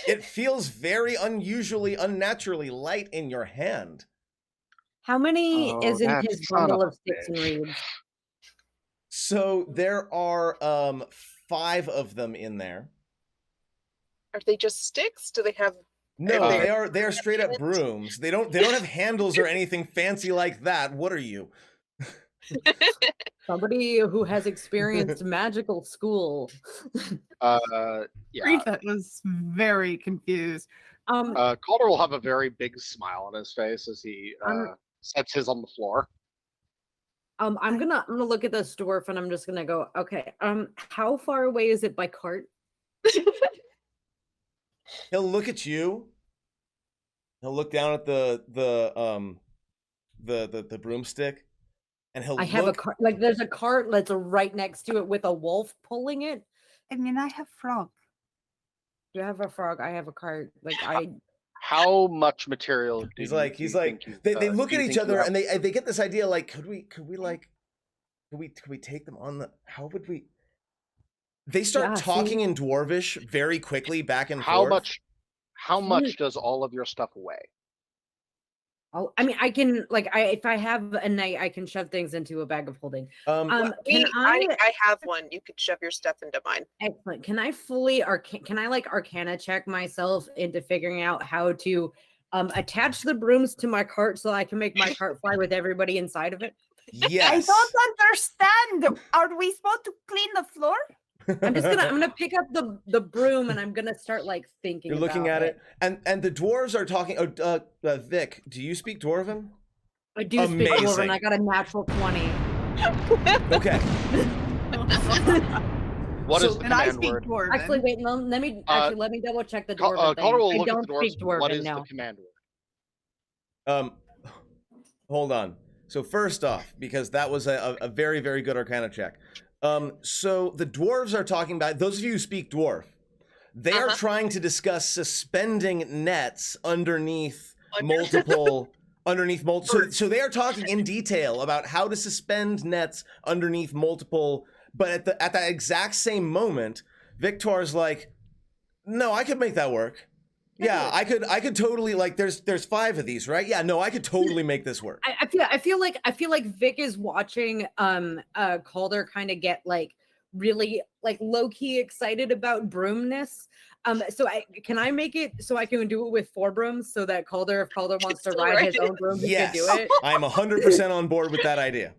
It feels very unusually, unnaturally light in your hand. How many Oh, is in that his son bundle of of a sticks and bitch. reeds? So there are 5 of them in there. Are they just sticks? Do they have? No, they they are straight up brooms. They don't have handles or anything fancy like that. What are you? Somebody who has experienced magical school. Yeah. Rita was very confused. Calder will have a very big smile on his face as he sets his on the floor. I'm gonna look at this dwarf and I'm just gonna go, okay, how far away is it by cart? He'll look at you. He'll look down at the broomstick, and he'll I have a cart, like there's a cart that's right next to it with a wolf pulling it. I mean, I have frog. You have a frog, I have a cart. Like How much material? He's like they look at each other and they get this idea like could we take them on the how would we? They start talking in Dwarvish very quickly back and forth. How much does all of your stuff weigh? Oh, I mean, I can if I have a knight, I can shove things into a bag of holding. I have one. You could shove your stuff into mine. Excellent. Can I fully can I like Arcana check myself into figuring out how to attach the brooms to my cart so I can make my cart fly with everybody inside of it? Yes. I don't understand. Are we supposed to clean the floor? I'm gonna pick up the broom and I'm gonna start like thinking. You're looking at it, and the dwarves are talking. Vic, do you speak Dwarven? I do speak Dwarven. I got a natural 20. Okay. What is the command word? Dwarven. Actually, wait. Let me double check the Dwarven thing. Will I look don't at the dwarves. speak Dwarven. What is no. the command word? Hold on. So first off, because that was a very, very good Arcana check. So the dwarves are talking about, those of you who speak dwarf, they are trying to discuss suspending nets underneath multiple, so they are talking in detail about how to suspend nets underneath multiple, but at that exact same moment, Victor's like, no, I could make that work. Yeah, I could totally, like, there's 5 of these, right? Yeah, no, I could totally make this work. I feel like Vic is watching Calder kind of get like really like low-key excited about broomness. So can I make it so I can do it with 4 brooms so that if Calder wants to ride his own broom, he can do it? I'm 100% on board with that idea.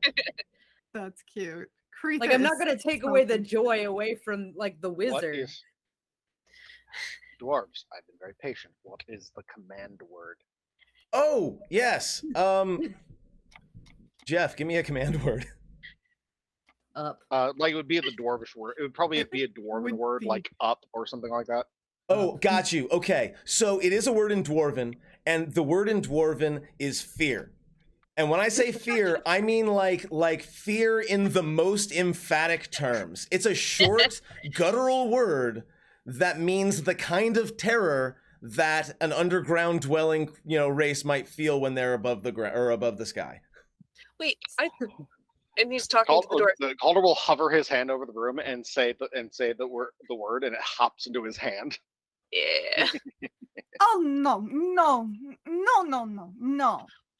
That's cute. Like, I'm not gonna take away the joy away from like the wizard. Dwarves, I've been very patient. What is the command word? Oh, yes. Jeff, give me a command word. Up. Like it would be the dwarvish word. It would probably be a dwarven word, like up or something like that. Oh, got you. Okay. So it is a word in Dwarven, and the word in Dwarven is fear. And when I say fear, I mean like fear in the most emphatic terms. It's a short, guttural word that means the kind of terror that an underground dwelling, race might feel when they're above the ground or above the sky. Wait, and he's talking to the dwarf. Calder will hover his hand over the room and say the word, and it hops into his hand. Yeah. Oh no!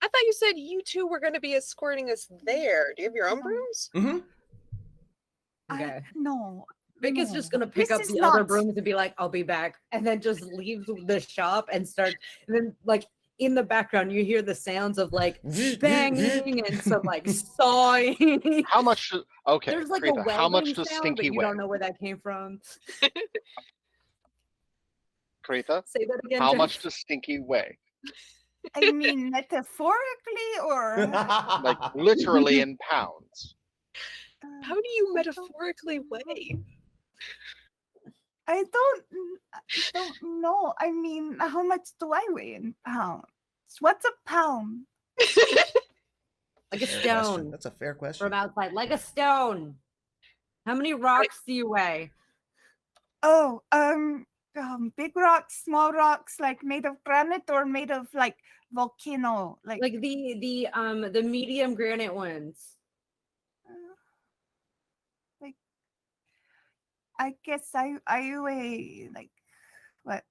I thought you said you two were going to be escorting us there. Do you have your own brooms? Mm-hmm. Okay. No. Vic is just gonna pick up the other brooms and be like, I'll be back. And then just leave the shop and start. And then, like, in the background, you hear the sounds of like banging and some like sawing. How much? Okay. There's like Krita, a how much welding does sound, Stinky but you weigh? don't know where that came from. Krita, say that again. How Jeff. much does Stinky weigh? I mean, metaphorically or like literally in pounds. How do you metaphorically weigh? I don't know. I mean, how much do I weigh in pounds? What's a pound? Like a stone. That's a fair question. From outside, like a stone. How many rocks do you weigh? Oh, big rocks, small rocks, like made of granite or made of like volcano, like the medium granite ones. I guess I weigh like what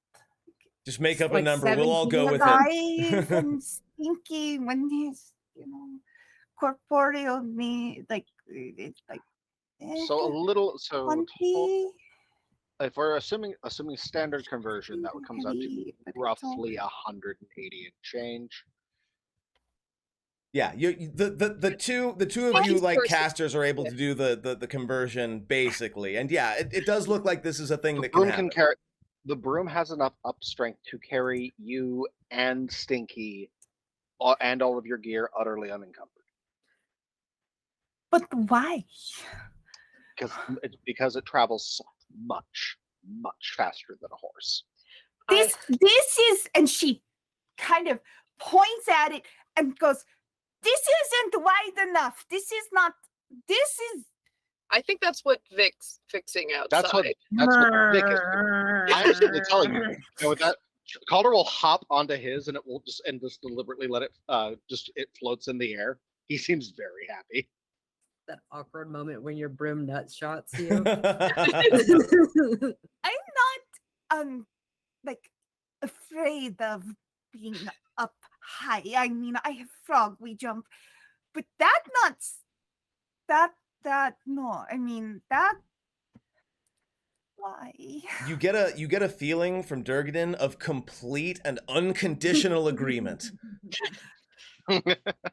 Just make up a Like number. We'll all go with it. Alive and stinky when he's, corporeal me, like, it's like, So a little, so 20. if we're assuming standard conversion, that comes out to Heavy, but it's roughly 180 and change. Yeah, the two of you like casters are able to do the conversion basically, and yeah, it does look like this is a thing that can happen. The broom has enough up strength to carry you and Stinky and all of your gear utterly unencumbered. But why? Because it travels much faster than a horse. This is, and she kind of points at it and goes, "This isn't wide enough. This is not. This is." I think that's what Vic's fixing outside. That's what Vic is. I'm actually telling you. With that, Calder will hop onto his, and it will just deliberately let it it floats in the air. He seems very happy. That awkward moment when your broom nut shots you. I'm not like afraid of being up high. I mean, I have frog, we jump, but that nuts. That no. I mean that. Why? You get a feeling from Durgadin of complete and unconditional agreement.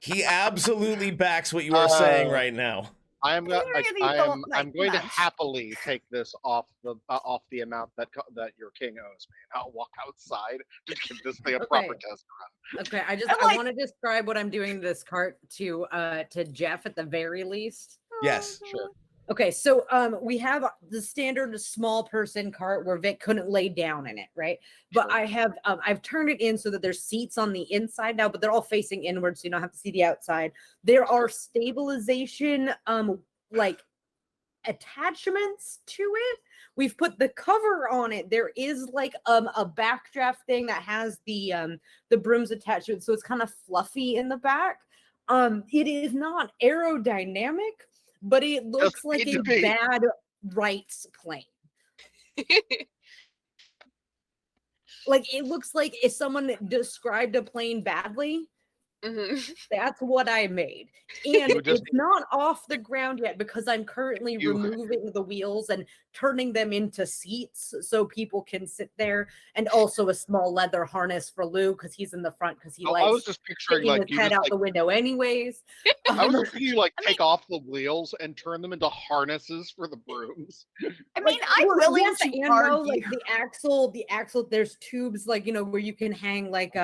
He absolutely backs what you are saying right now. I'm going to much. happily take this off the amount that your king owes me, and I'll walk outside to give this thing a proper test run. Okay, I want to describe what I'm doing to this cart to Jeff at the very least. Yes, sure. Okay, so we have the standard small person cart where Vic couldn't lay down in it, right? But Sure. I've turned it in so that there's seats on the inside now, but they're all facing inward, so you don't have to see the outside. There are stabilization like attachments to it. We've put the cover on it. There is like a backdraft thing that has the brooms attached to it, so it's kind of fluffy in the back. It is not aerodynamic, but it looks like a bad rights plane. Like it looks like if someone described a plane badly, that's what I made. And it's not off the ground yet because I'm currently removing the wheels and turning them into seats so people can sit there, and also a small leather harness for Lou because he's in the front because he likes I was just picturing his head out the window anyways. I was thinking you take off the wheels and turn them into harnesses for the brooms. I mean, I'm willing to argue. Like the axle, there's tubes like where you can hang like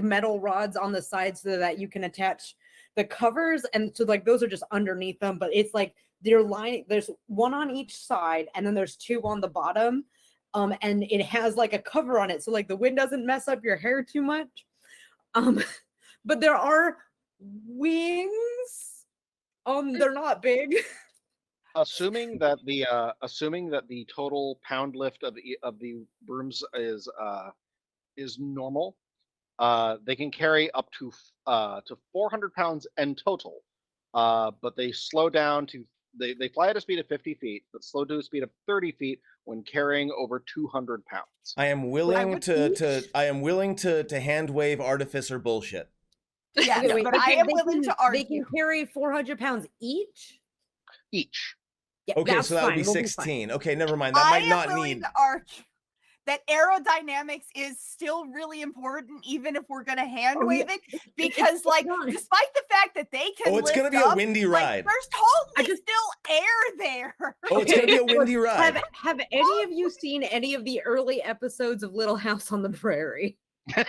metal rods on the sides so that you can attach the covers, and so like those are just underneath them, but it's like there's one on each side and then there's two on the bottom, and it has like a cover on it so like the wind doesn't mess up your hair too much, but there are wings, they're not big. Assuming that the total pound lift of the brooms is normal, they can carry up to 400 pounds in total, but they slow down to they fly at a speed of 50 feet, but slow to a speed of 30 feet when carrying over 200 pounds. I am willing to hand wave artificer bullshit. Yeah, but I am willing to argue. They can carry 400 pounds each. Yeah, okay, so that would be 16. Okay, never mind. That might not need. To argue that aerodynamics is still really important, even if we're gonna hand wave it, because despite the fact that they can. Oh, it's gonna be a windy ride. First, hold me, still air there. Oh, it's gonna be a windy ride. Have any of you seen any of the early episodes of Little House on the Prairie? It's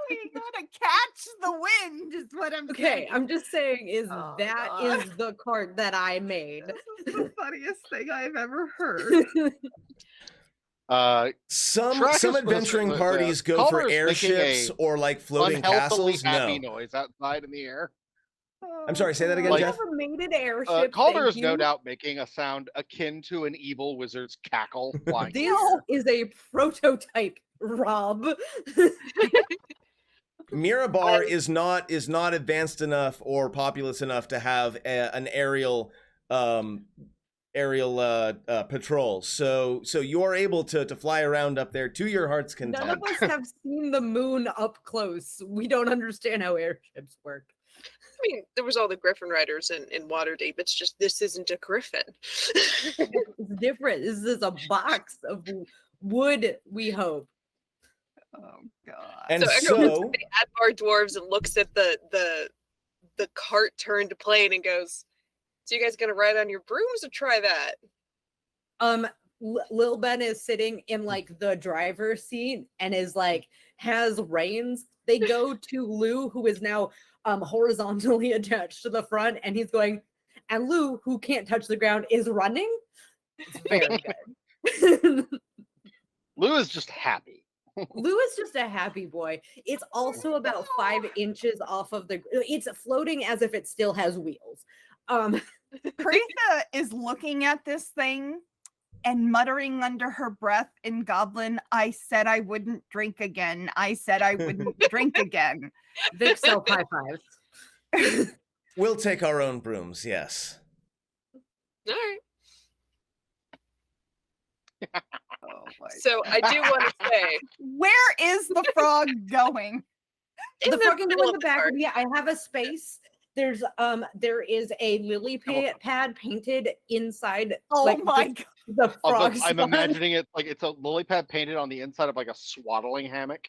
really gonna catch the wind, is what I'm saying. I'm just saying is the cart that I made. This is the funniest thing I've ever heard. Some adventuring parties go for airships or like floating castles. Happy noise outside in the air. I'm sorry, say that again, Jeff. Never made an airship. Calder is no doubt making a sound akin to an evil wizard's cackle. This is a prototype, Rob. Mirabar is not advanced enough or populous enough to have an aerial aerial patrols. So you're able to fly around up there to your heart's content. None of us have seen the moon up close. We don't understand how airships work. I mean, there was all the Griffin riders in Waterdeep. It's just this isn't a Griffin. It's different. This is a box of wood, we hope. Oh god. And so everyone looks at the Advar dwarves and looks at the cart turned plane and goes, "So you guys gonna ride on your brooms or try that?" Lil Ben is sitting in like the driver's seat and is like has reins. They go to Lou, who is now horizontally attached to the front, and he's going, and Lou, who can't touch the ground, is running. It's very good. Lou is just happy. Lou is just a happy boy. It's also about 5 inches off of the. It's floating as if it still has wheels. Karitha is looking at this thing and muttering under her breath in Goblin, "I said I wouldn't drink again. I said I wouldn't drink again." Vic self high fives. We'll take our own brooms, yes. All right. Oh my So I do want to say, Where is the frog going? in The the frog can middle go in of the back. cart, Yeah, I have a space. There is a lily pad painted inside. Oh like, my god. the frog. I'm spawn. imagining it like it's a lily pad painted on the inside of like a swaddling hammock.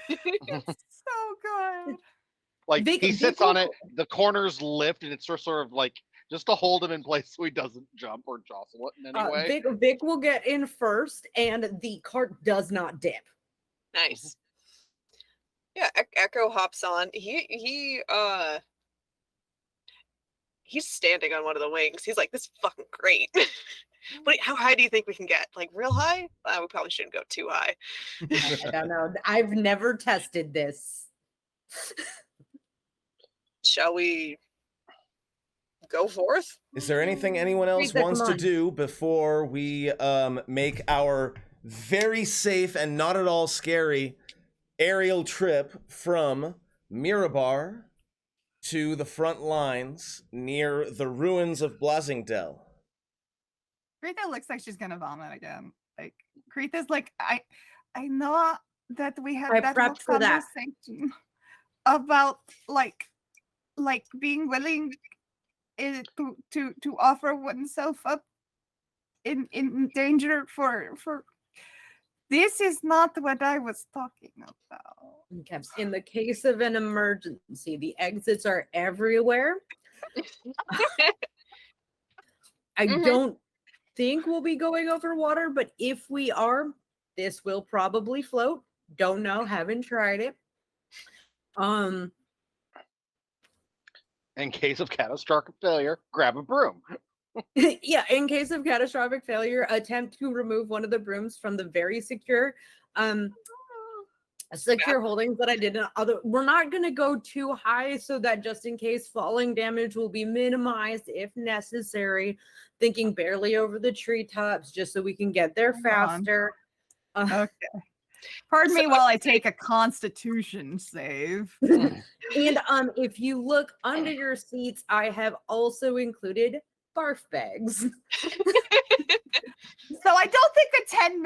So good. Like Vic- he sits Vic on will- it, the corners lift, and it's sort of like just to hold him in place so he doesn't jump or jostle it in any way. Vic will get in first, and the cart does not dip. nice. Yeah, Echo hops on. He's standing on one of the wings. He's like, "This is fucking great." How high do you think we can get? Like real high? We probably shouldn't go too high. I don't know. I've never tested this. Shall we go forth? Is there anything anyone else Rita, wants come to on. do before we make our very safe and not at all scary aerial trip from Mirabar to the front lines near the ruins of Blasingdell? Karitha looks like she's gonna vomit again. Like Karitha's like, I know that we had I that whole prepped for that. conversation about like being willing to offer oneself up in danger for this is not what I was talking about. Okay. In the case of an emergency, the exits are everywhere. I Mhm. don't think we'll be going over water, but if we are, this will probably float. Don't know, haven't tried it. In case of catastrophic failure, grab a broom. Yeah, in case of catastrophic failure, attempt to remove one of the brooms from the very secure holdings that I did. We're not going to go too high so that just in case falling damage will be minimized if necessary. Thinking barely over the treetops just so we can get there Hold on. faster. Okay. Pardon me while I take a constitution save. And if you look under your seats, I have also included barf bags. So I don't think a 10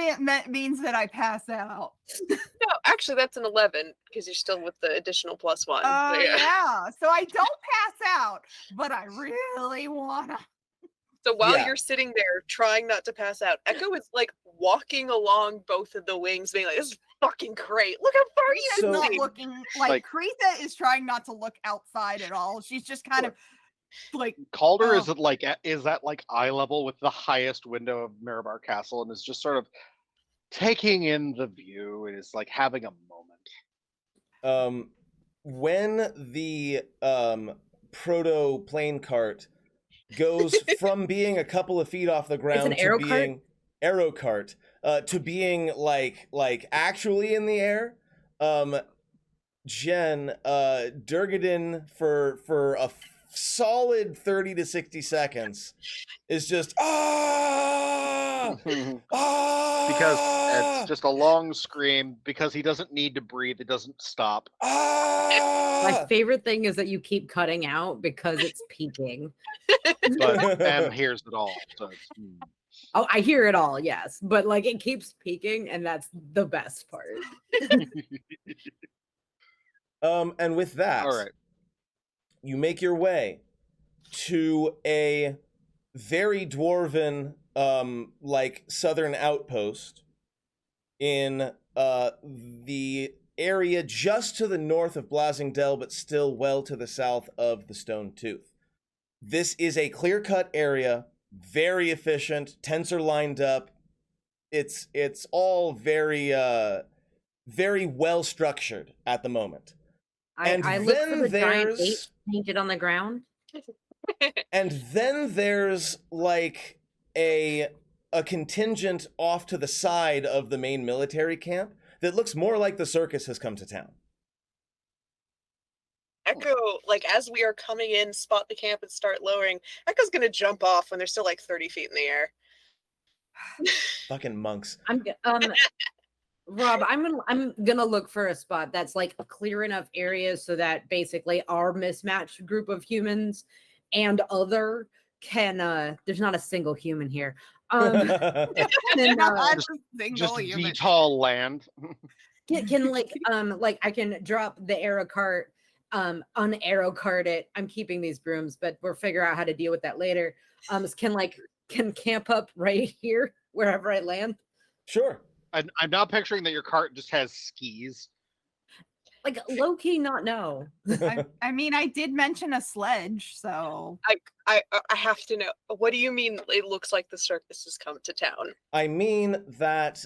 means that I pass out. No, actually, that's an 11 because you're still with the additional +1. So, Oh yeah. yeah. So I don't pass out, but I really wanna. So while Yeah. you're sitting there trying not to pass out, Echo is like walking along both of the wings, being like, "This is fucking great. Look how far you So- can Not see." looking Like- like Karitha is trying not to look outside at all. She's just kind of like Calder Oh. is at like eye level with the highest window of Mirabar Castle and is just sort of taking in the view and is like having a moment. When the proto plane cart goes from being a couple of feet off the ground to arrow cart? being arrow cart to being like actually in the air, Jen, Durgadin for a solid 30 to 60 seconds is just Because it's just a long scream because he doesn't need to breathe, it doesn't stop. My favorite thing is that you keep cutting out because it's peaking. But M hears it all. So it's, Oh, I hear it all, yes. But like it keeps peaking, and that's the best part. And with that, all right. you make your way to a very dwarven, like southern outpost in the area just to the north of Blasingdell, but still well to the south of the Stone Tooth. This is a clear-cut area, very efficient. Tents are lined up. It's all very very well structured at the moment. I look for the giant ape painted on the ground. And then there's like a contingent off to the side of the main military camp that looks more like the circus has come to town. Echo, like as we are coming in, spot the camp and start lowering. Echo's gonna jump off when they're still like 30 feet in the air. Fucking monks. Rob, I'm gonna look for a spot that's like a clear enough area so that basically our mismatched group of humans and other can there's not a single human here. Then, Just VTOL land. can like I can drop the arrow cart, un-arrow cart it. I'm keeping these brooms, but we'll figure out how to deal with that later. Can camp up right here wherever I land. Sure. I'm now picturing that your cart just has skis. Like low key, not no. I mean, I did mention a sledge, so I have to know. What do you mean? It looks like the circus has come to town. I mean that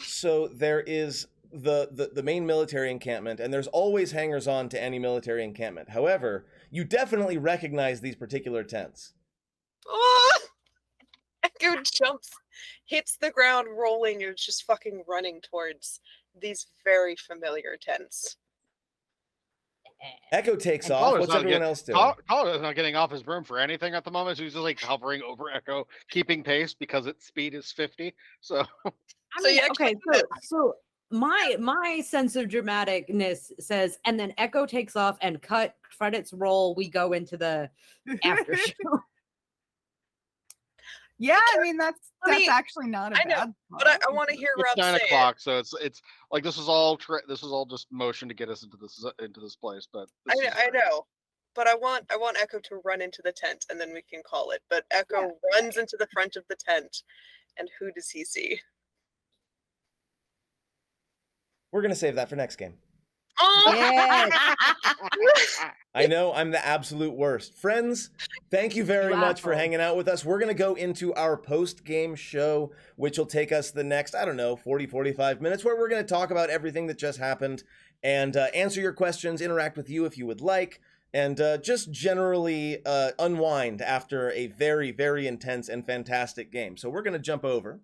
so there is the main military encampment, and there's always hangers on to any military encampment. However, you definitely recognize these particular tents. Oh! Echo jumps, hits the ground rolling, and is just fucking running towards these very familiar tents. Echo takes off. What's everyone else doing? Calder's not getting off his broom for anything at the moment. So he's just like hovering over Echo, keeping pace because its speed is 50. So, so my sense of dramaticness says, and then Echo takes off and credits roll. We go into the after show. Yeah, I mean that's actually not a bad. But I want to hear Rob say 9 o'clock, so it's like this was all just motion to get us into this place. But I know, but I want Echo to run into the tent and then we can call it. But Echo runs into the front of the tent, and who does he see? We're gonna save that for next game. Oh! Yes. I know I'm the absolute worst. Friends, thank you very much for hanging out with us. We're going to go into our post-game show, which will take us the next, 40-45 minutes, where we're going to talk about everything that just happened and answer your questions, interact with you if you would like, and just generally unwind after a very, very intense and fantastic game. So we're going to jump over